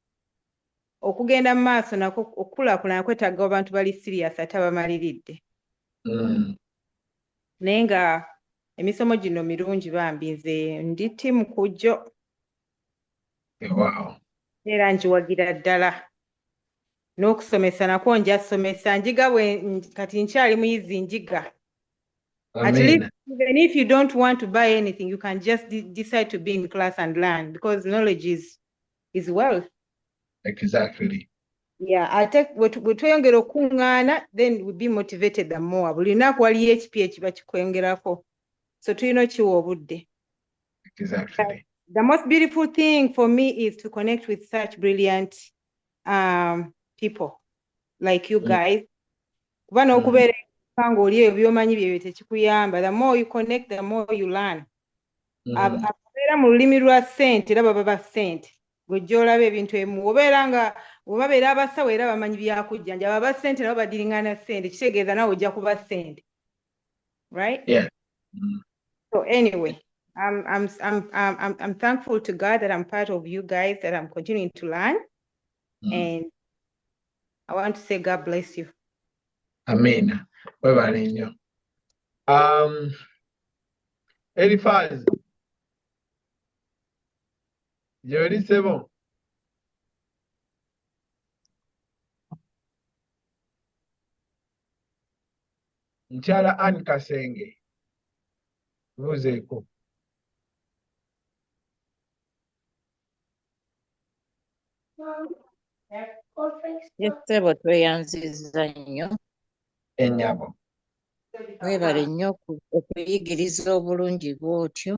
okugenda mu maaso nako okukulaakulana kwetaaga abantu bali serious ate abamaliridde. Naye nga emisomo gino mirungi bambi, nze ndi ttiimu ku gyo. Wow. Era njiwagira ddala. N'okusomesa nakwo njasomesa njiga kati nkyali muyizi njiga. At least even if you don't want to buy anything, you can just decide to be in class and learn because knowledge is wealth. Exactly. Yeah, ate bwe tweyongera okuŋŋaana then we be motivated the more. Buli lunaku waliyo ekipi ekiba kikwongerako. So tulina okiwa obudde. Exactly. the most beautiful thing for me is to connect with such brilliant people like you guys. Kuba n'okubeera ng'oli eyo by'omanyi byebyo tekikuyamba. The more you connect, the more you learn. Ababeera mu lulimi lwa ssente era baba ba ssente. Gojja olaba ebintu ebimu. Obabeera abasawo era bamanyi byakujjanjaba. Aba ssente nabo baddiringana ssente. Kitegeeza nawe ojja kuba ssente. Right? Yeah. So anyway, I'm thankful to God that I'm part of you guys, that I'm continuing to learn. And I want to say God bless you. Amen. Webale nnyo. Elifaz. Gy'oli ssebo? Mukyala Anne Kasenge. Buuzeeko. Yes, ssebo tweyanzizza nnyo. Ennyabo. Weebale nnyo okuyigiriza obulungi bw'otyo.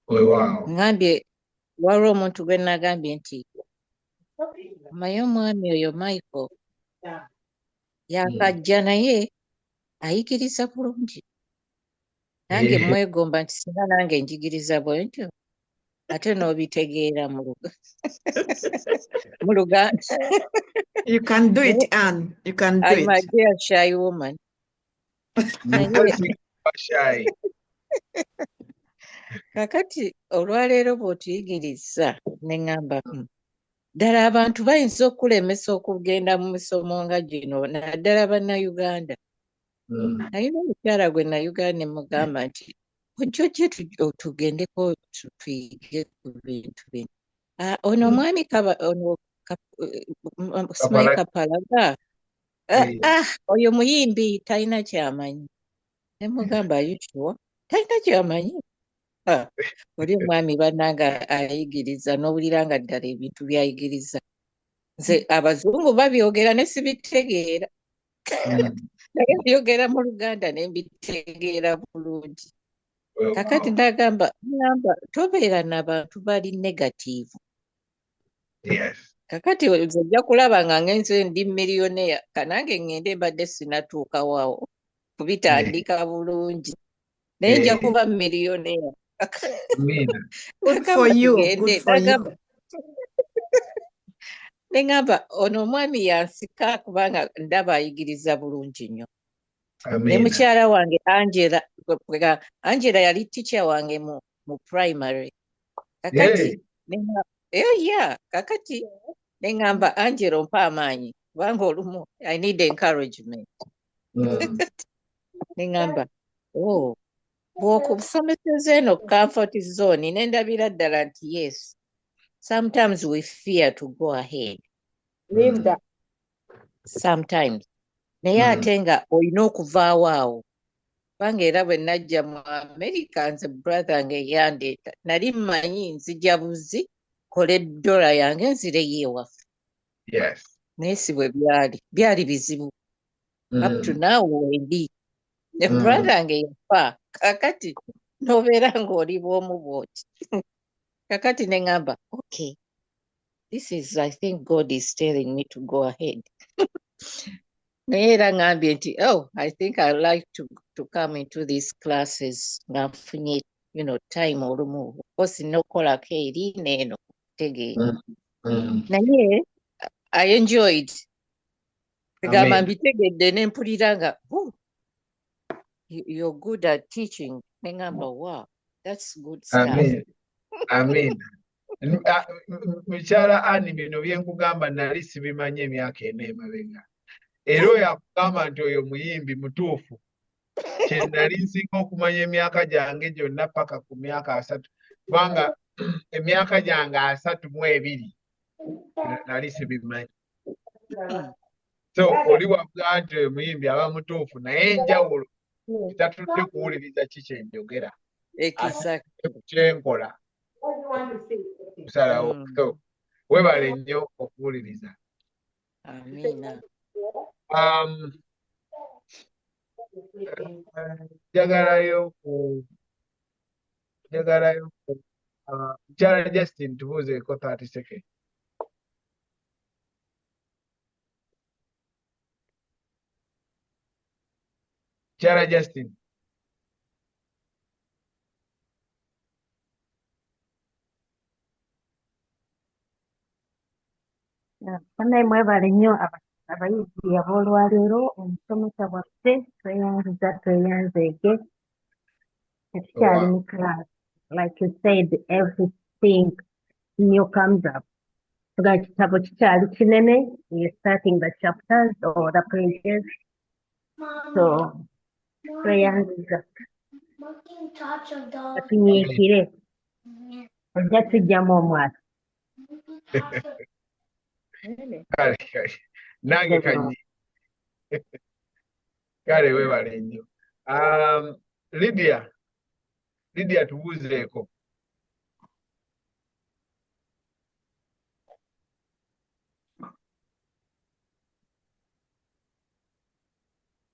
Weewaawo. Ngambye waliwo omuntu gwe nagambye nti omanyi omwami oyo Michael yakajja naye ayigiriza bulungi. Nange mwegomba nti singa nange njigiriza bwentyo ate n'obitegeera mu Luganda. You can do it, Anne. You can do I'm a it. dear shy woman. Shy. Kakati olwaleero bw'otuyigiriza ne ŋŋamba ddala abantu bayinza okulemesa okugenda mu misomo nga gino naddala bannayuganda. Nalina omukyala gwe nayuganda ne mugamba nti ojjogye tugendeko tuyige ku bintu bino. Ono omwami Simanyi Kapalaga oyo muyimbi talina kyamanyi. Ne mugamba ayitibwa talina kyamanyi. Oli omwami bannanga ayigiriza n'owulira nga ddala ebintu byayigiriza. Nze abazungu babyogera ne sibitegeera. Naye byogera mu Luganda ne mbitegeera bulungi. Kakati ndagamba tobeera n'abantu bali negative. Yes. Kakati nze ojja kulaba nga ngenze ndi milioneya kanange ngende mbadde sinatuukawo awo kubitandika bulungi. Naye nja kuba milioneya. Good for you. Good for you. Ne ŋŋamba ono omwami yansika kubanga ndaba ayigiriza bulungi nnyo. Ne mukyala wange Angela yali teacher wange mu primary. Kakati kakati ne ŋŋamba Angela ompa amaanyi kubanga olumu I need encouragement. Ne ŋŋamba bw'okusomeseza eno comfort zone ne ndabira ddala nti yes. Sometimes we fear to go ahead. Leave that. Sometimes. Naye ate nga olina okuvaawo awo. Kubanga era bwe najja mu America nze brother nge yandeeta. Nali mmanyi nzija buzi kola eddola yange nzireyo ewaffe. Yes. Naye si bwe byali bizibu. Up to now wendi. Ne brother nge yafa. Kakati n'obeera ng'oli bw'omu bw'oti. Kakati ne ŋŋamba okay. This is, I think God is telling me to go ahead. Naye era ŋŋambye nti I think I like to come into these classes nga nfunye time olumu kosi n'okukolako eri n'eno tegeera. Naye I enjoyed. Tegamba mbitegedde ne mpulira nga you're good at teaching. Ne ŋŋamba wow, that's good stuff. Amen. Mukyala Anne bino bye nkugamba nali sibimanyi emyaka ena emabega. Era oyo akugamba nti oyo muyimbi mutuufu. Kye nali nsinga okumanya emyaka gyange gyonna paka ku myaka 3. Kubanga emyaka gyange 32 nali sibimanyi. So oli wavuga nti oyo muyimbi aba mutuufu naye enjawulo kitatudde kuwuliriza kikye njogera. Kyenkola. Kusalawo. So webale nnyo okuwuliriza. Amina. Njagalayo Mukyala Justin tubuuzeeko 30 seconds. Mukyala Justin. Banaye mwebale nnyo abayizi ab'olwaleero omusomesa waffe tweyanzeege tetukyali mu class. Like you said, everything new comes up. Tugaa kitabo kikyali kinene, you're starting the chapters or the pages. So tweyanziza katunyiikire ojja tujjamu omwaka. Kale nange kanyi kale weebale nnyo. Lydia tubuuzeeko.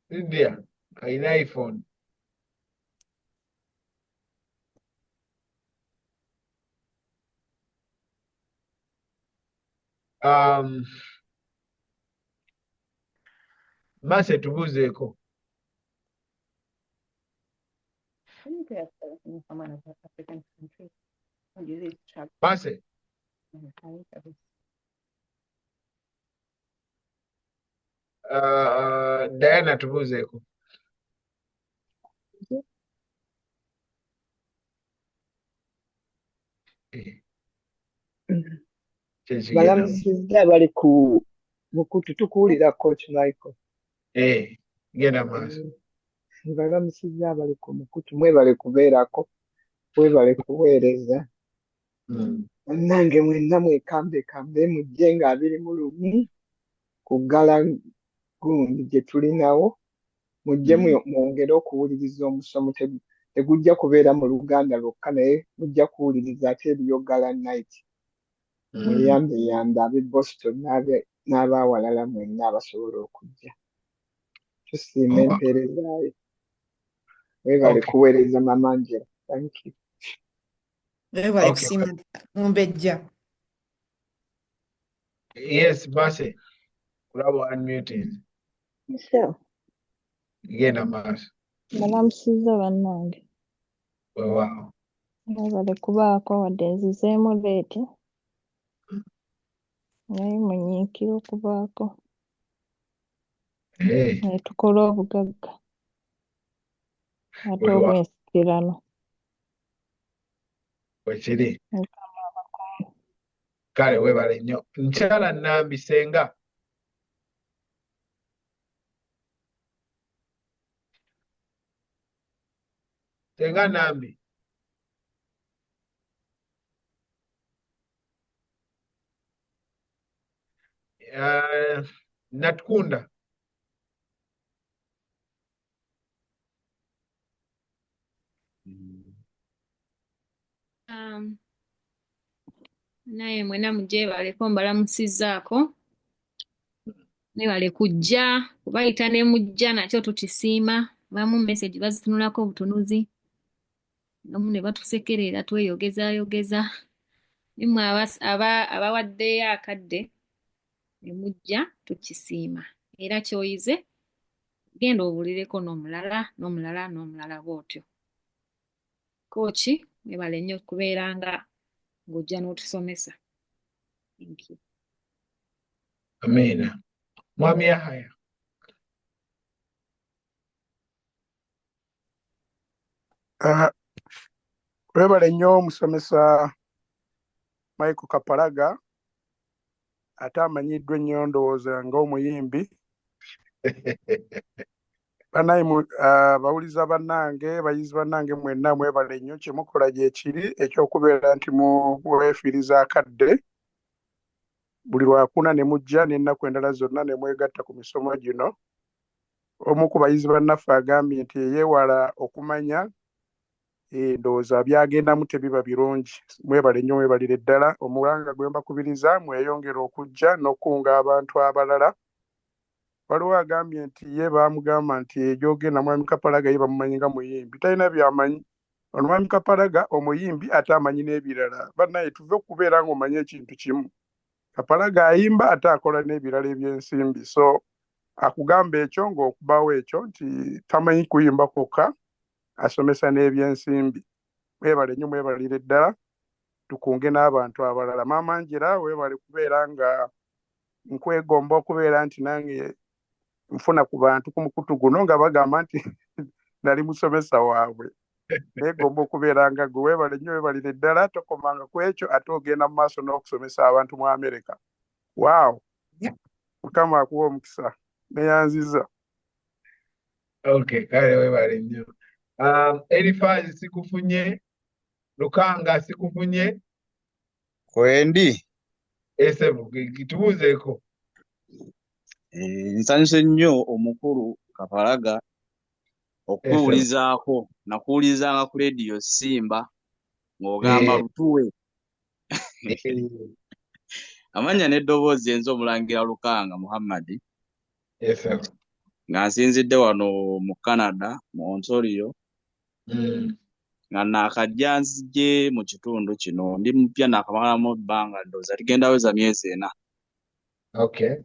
Lydia alina iPhone. Mase tubuuzeeko. Mase. Diana tubuuzeeko. Balamusizza bali ku mukutu tukuwulira Coach Michael. Genda maaso. Balamusizza bali ku mukutu mwebale kubeerako, mwebale kuweereza. Bannange mwenna mwekambekambe mujje nga 21 kuggala gundi gye tulinawo, mujje mwongere okuwuliriza omusomo. Tegujja kubeera mu Luganda lwokka naye mujja kuwuliriza ate eriyo Gala Night. Muyambe ab'e Boston n'abawalala mwenna abasobola okujja. Tusiima empeerezaayo. Weebale kuweereza Mama Angela. Thank you. Weebale kusiima Mumbejja. Yes, Mase. Kulaba unmuted. Sure. Genda maaso. Balamusizza bannange. Wow. Mwebale kubaako wadde nzizeemu leeti. Naye munyiikire okubaako. Ne tukola obugagga. Ate obwensikirano. Wekiri. Kale weebale nnyo. Nkyala Nambi Senga. Senga Nambi. Natkunda. Naye mwena mujjebaleko mbalamusizzaako. Mwebale kujja, kubayita ne mujja nakyo tukisiima. Bamu message bazitunulako obutunuzi. Namu ne batusekerera tweyogezayogeza. Nimwe abawaddeyo akadde ne mujja tukisiima. Era kyoyize genda obulireko n'omulala bw'otyo. Kooki mwebale nnyo kubeeranga ng'ojja n'otusomesa. Thank you. Amiina. Mwami Yahaya. Weebale nnyo omusomesa Michael Kapalaga, ate amanyiddwa ennyo ndowooza ng'omuyimbi. Bawuliza bannange, bayizi bannange mwenna mwebale nnyo, kye mukola gye kiri eky'okubeera nti weefiiriza akadde buli Lwakuna ne mujja n'ennaku endala zonna ne mwegatta ku misomo gino. Omu ku bayizi bannaffe agambye nti yeewala okumanya ndowooza byagendamu tebiba birungi. Mwebale nnyo, mwebalire ddala. Omulanga gwe mbakubiriza mweyongera okujja n'okunga abantu abalala. Waliwo agambye nti ye baamugamba nti gy'ogenda Mwami Kapalaga ye bamumanyi nga muyimbi, talina byamanyi. ono mwami Kapalaga omuyimbi ate amanyi n'ebirala. Bannaye tuve okubeera ng'omanyi ekintu kimu. Kapalaga ayimba ate akola n'ebirala eby'ensimbi. So akugamba ekyo ng'okubaawo ekyo nti tamanyi kuyimba kwokka, asomesa n'ebyensimbi. Weebale nnyo, mwebalire ddala, tukunge n'abantu abalala. Maama Angela, weebale kubeera nga nkwegomba okubeera nti nange nfuna ku bantu ku mukutu guno nga bagamba nti nali musomesa waabwe. Neegomba okubeera nga gwe. Weebale nnyo, weebalire ddala, tokomanga ku ekyo ate ogenda mu maaso n'okusomesa abantu mu Amerika. Waawo, Mukama akuwa omukisa. Neyanziza. Okay, kale weebale nnyo. Elifaazi sikufunye, Lukanga sikufunye, Kwendi Esebo kitubuuzeeko. nsanyuse nnyo omukulu Kapalaga okuwulizaako. Nakuwulizanga ku leediyo Simba ng'ogamba lutuwe. Amanya n'eddoboozi enzo Omulangira Lukanga Muhammad Esebo nga nsinzidde wano mu Canada mu Ontario nga naakajja nzije mu kitundu kino. Ndi mupya naakamalamu ebbanga ndowooza ligenda weza myezi 4. Okay.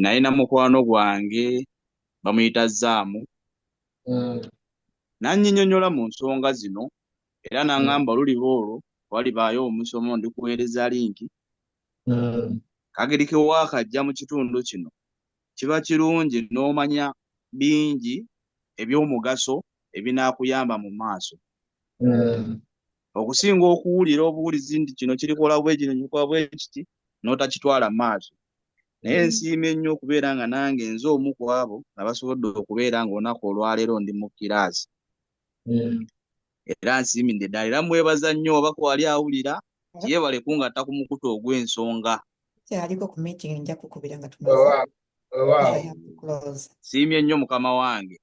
Naye na mukwano gwange bamuyita Zaamu nannyinnyonnyola mu nsonga zino era n'aŋŋamba luliba olwo walibaayo omusomo ndikuweereza linki kageri ke waakajja mu kitundu kino kiba kirungi n'omanya bingi eby'omugaso ebinaakuyamba mu maaso okusinga okuwulira obuwulizi nti kino kirikola bwe kino kirikola bwe kiti n'otakitwala maaso. Naye nsiimye nnyo okubeera nga nange nze omu ku abo abasobodde okubeera ng'olunaku olwaleero ndi mu kiraasi era nsiimidde ddala era mwebaza nnyo oba kwali awulira yeebale kungatta ku mukutu ogw'ensonga. Kyaliko ku meeting nja kukubira nga tumaze. Siimye nnyo mukama wange,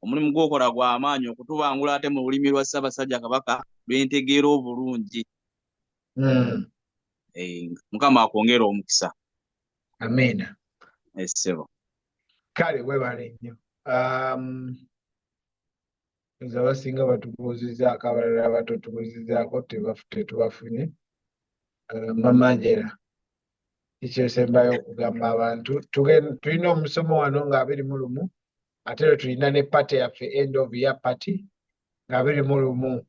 omulimu gw'okola gwa maanyi okutubangula ate mu lulimi lwa Ssaabasajja Kabaka lwentegeera obulungi. Mukama akwongera omukisa. Amina. Essebo. Kale weebale nnyo. Nze abasinga batubuuzizaako, abalala batotubuuzizaako tetubafunye. Maama Angela, ekyo sembayo okugamba abantu. Tulina omusomo wano nga 21 ate tulina ne party yaffe end of year party nga 21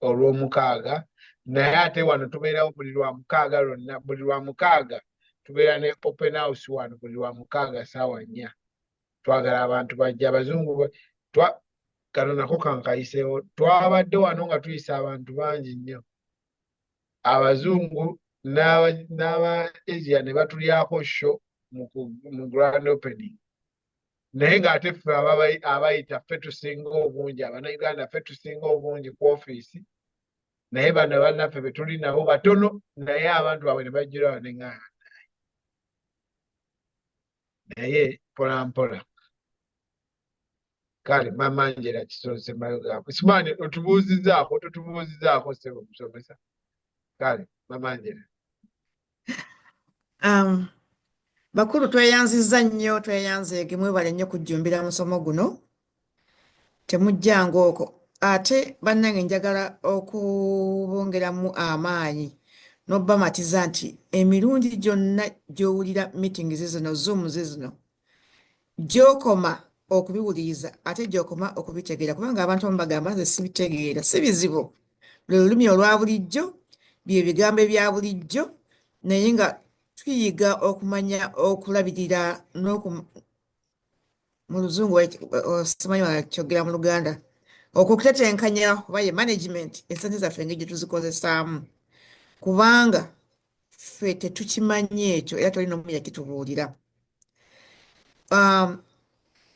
olw'omukaaga. Naye ate wano tubeerawo buli lwa mukaaga lwonna, buli lwa mukaaga tubeera ne open house wano buli lwa mukaaga ssaawa 4. Twagala abantu bajja abazungu kano nako kankayiseewo. Twabadde wano nga tuyisa abantu bangi nnyo, abazungu n'aba Asia ne batulyako show mu grand opening. Naye ng'ate ffe abayita ffe tusinga obungi, Abannayuganda ffe tusinga obungi ku ofiisi, naye bano bannaffe be tuli nabo batono, naye abantu baabwe ne bajjula ne ŋŋaana. Naye mpola mpola. Kale Maama Angela kisoose mayogaako. Simaani otubuuzizaako ssebo musomesa. Kale Maama Angela. Bakulu tweyanzizza nnyo, tweyanzeege, mwebale nnyo kujjumbira musomo guno. Temujjanga okwo. Ate bannange njagala okubongeramu amaanyi n'obbamatiza nti emirundi gyonna gy'owulira meeting zino, Zoom zino, gy'okoma okubiwuliriza ate gy'okoma okubitegeera, kubanga abantu abamu bagamba nze sibitegeera. Si bizibu, lwe lulimi olwa bulijjo, bye bigambo ebya bulijjo, naye nga tuyiga okumanya okulabirira mu Luzungu simanyi kyogera mu Luganda, okutetenkanya oba ye management esente zaffe engeri gye tuzikozesaamu, kubanga ffe tetukimanyi ekyo era tolina omu yakitubuulira.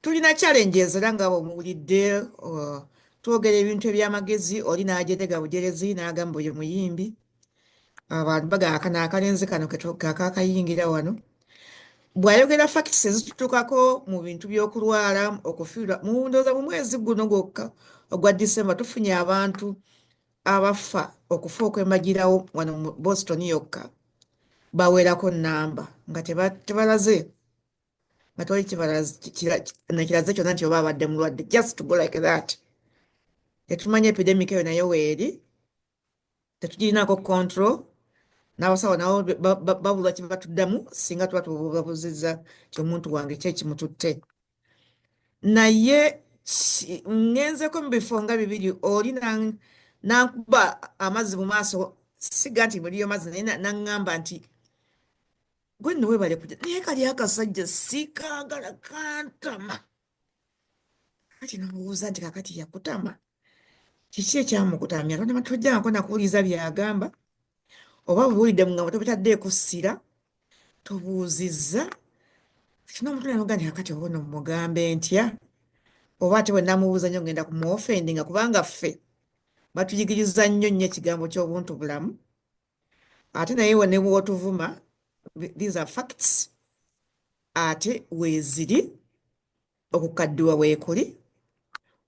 Tulina challenges era nga bw'omuwulidde, twogera ebintu eby'amagezi, oli n'ajerega bujerezi n'agamba oyo muyimbi. Abantu bagamba akalenzi kano kakayingira wano. Bw'ayogera facts ezitutukako mu bintu by'okulwala, okufiirwa, ndowooza mu mwezi guno gwokka ogwa December tufunye abantu abafa okufa okwembagirawo wano mu Boston yokka bawerako nnamba nga tebalaze, nga tewali nekiraze kyonna nti oba abadde mulwadde, just to go like that. tetumanya epidemic eyo nayo weeri, tetugirinako control, n'abasawo nabo babulwa kye batuddamu singa tuba tubabuzizza kyomuntu wange kyekimututte. Naye ngenzeko mu bifo nga bibiri, oli nankuba amazzi mu maaso, siga nti muliyo mazzi naye naŋŋamba nti gwe nno weebale kujja, naye kali akasajja sikaagala kantama. Kati nobuuza nti kakati yakutama, kiki ekyamukutamya? Tonema tojjangako nakuwuliza byagamba, oba buwulidde mu ngambo tobitaddeeko ssira, tobuuzizza. Kati n'omuntu nanoga nti kakati oba ono mugambe ntya? Oba ate bwe namubuuza nnyo ngenda kumuofendinga, kubanga ffe batuyigiriza nnyo ekigambo ky'obuntu bulamu. Ate naye ne bw'otuvuma, these are facts, ate weeziri, okukaddiwa weekuli,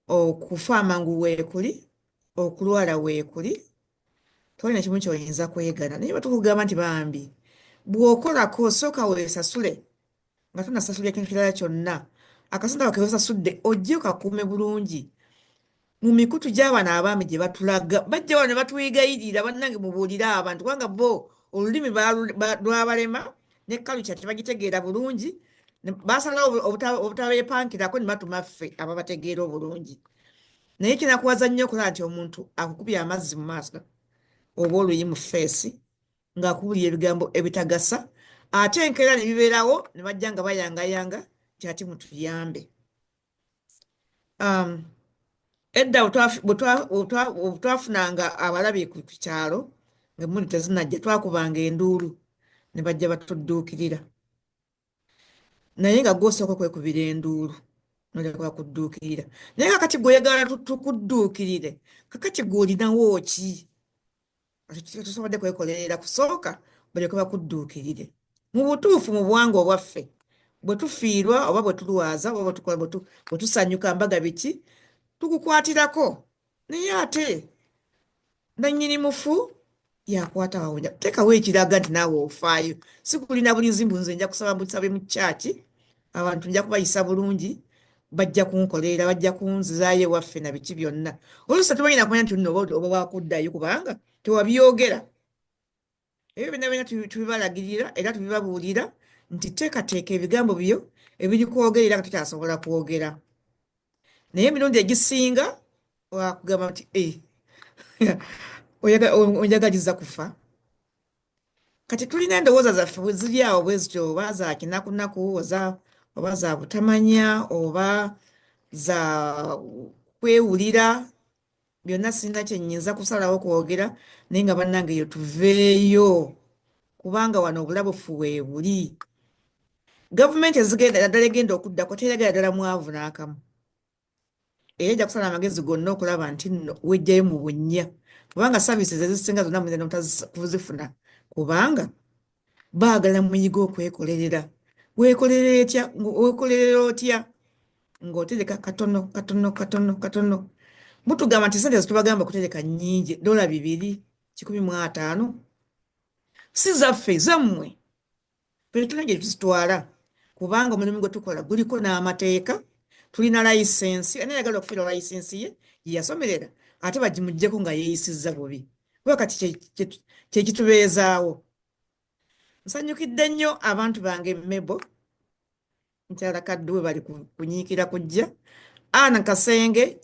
okufa amangu weekuli, okulwala weekuli, tolina kimu ky'oyinza kwegana. Naye batukugamba nti bambi bw'okolako osooka weesasule nga tonasasula ekintu kirala kyonna, akasente ako keweesasudde ojje okakuume bulungi. Mu mikutu gy'abaana abaami gye batulaga, bajja wano ne batuyigayirira, bannange mubuulire abantu, kubanga bo olulimi lwabalema ne culture tebagitegeera bulungi, basalawo obutabeepankirako ne batuma ffe ababategeera obulungi. Naye kinakuwaza nnyo okulaba nti omuntu akukubye amazzi mu maaso oba oluyi mu feesi ng'akubulira ebigambo ebitagasa, ate enkeera ne bibeerawo ne bajja nga bayangayanga nti ate mutuyambe. Edda bwe twafunanga abalabi ku kyalo ng'emmundu tezinnajja, twakubanga enduulu ne bajja batudduukirira. Naye nga gw'osooka okwekubira enduulu noleka bakudduukirira. Naye kakati gw'oyagala tukudduukirire, kakati gw'olinawo ki? Tosobodde kwekolerera kusooka balyoke bakudduukirire. Mu butuufu mu buwangwa obwaffe bwe tufiirwa oba bwe tulwaza oba bwe tusanyuka mbaga biki, tukukwatirako. Naye ate nannyini mufu yakwata wawunya. Teekawo ekiraga nti naawe ofaayo. Si kulina bulinzi mbu nze nja kusaba busabe mu kyaki, abantu nja kubayisa bulungi, bajja kunkolerera, bajja kunzizaayo ewaffe na biki byonna. Oluusi tumanyi kumanya nti nno oba wakuddayo kubanga tewabyogera. Ebyo byonna byonna tubibalagirira era tubibabuulira nti teekateeka ebigambo byo ebiri kwogera nga tukyasobola kwogera. Naye emirundi egisinga wakugamba nti onjagaliza kufa. Kati tulina endowooza zaffe bwe ziri awo bwe zityo, oba za kinakunaku, oba za butamanya, oba za kwewulira, byonna sirina kye nnyinza kusalawo kwogera, naye nga bannange eyo tuveeyo, kubanga wano obulabufu weebuli. Gavumenti ezigenda ddala egenda okuddako teragala ddala mwavu n'akamu. Era ejja kusala amagezi gonna okulaba nti nno wejjayo mu bunnya, kubanga saavisi ezisinga zonna muyinza n'obutakuzifuna, kubanga baagala muyiga okwekolerera. Weekolerera otya? Ng'otereka katono katono katono katono. Mutugamba nti sente zitubagamba okutereka nnyingi, $200, 150. Si zaffe, zammwe. Ffe tulina gye tuzitwala, kubanga omulimu gwe tukola guliko n'amateeka. Tulina layisensi, ani ayagala okufiirwa layisensi ye yasomerera ate bagimuggyeko nga yeeyisizza bubi. Kuba kati kye kitubeezaawo. Nsanyukidde nnyo abantu bange Mebo, mukyala Kaddu we bali kunyiikira kujja. Ana Kasenge,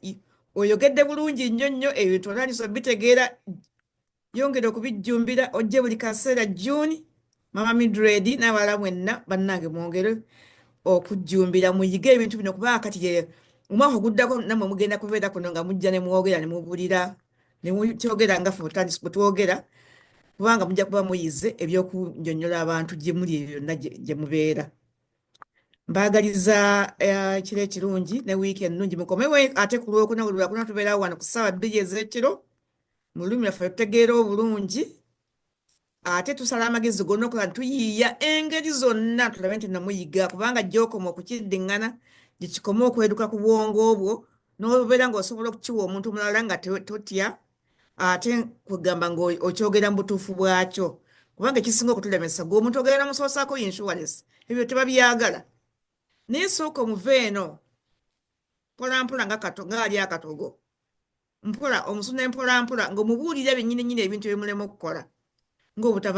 oyogedde bulungi nnyo nnyo, ebintu olwanyisa bitegeera, yongera okubijjumbira, ojje buli kaseera June, Mama Mildred n'abalala mwenna bannange mwongere okujjumbira muyige ebintu bino, kubanga kati omwaka oguddako nammwe mugenda kubeera kuno nga mujja ne mwogera ne mubulira ne mukyogera nga ffe bwe twogera, kubanga mujja kuba muyize ebyokunnyonnyola abantu gye muli ebyo byonna gye mubeera. Mbaagaliza ekiro ekirungi ne wiiki ennungi, mukomewe ate ku Lwokuna buli Lwakuna tubeerawo wano ku ssaawa 2 ez'ekiro mu lulimi lwaffe tutegeera obulungi, ate tusala amagezi gonna okola tuyiiya engeri zonna tulabe nti namuyiga, kubanga gy'okoma okukiddiŋŋana gye kikoma okweduka ku bwongo obwo n'obeera ng'osobola okukiwa omuntu mulala nga totya, ate kugamba ng'okyogera mu butuufu bwakyo, kubanga ekisinga okutulemesa gwe omuntu ogenda musoosaako insurance, ebyo tebabyagala. Naye sooka omuve eno mpolampola ng'ali akatogo, mpola omusuna mpola mpola ng'omubuulira byennyini nnyini ebintu ebimulema okukola ng'obutava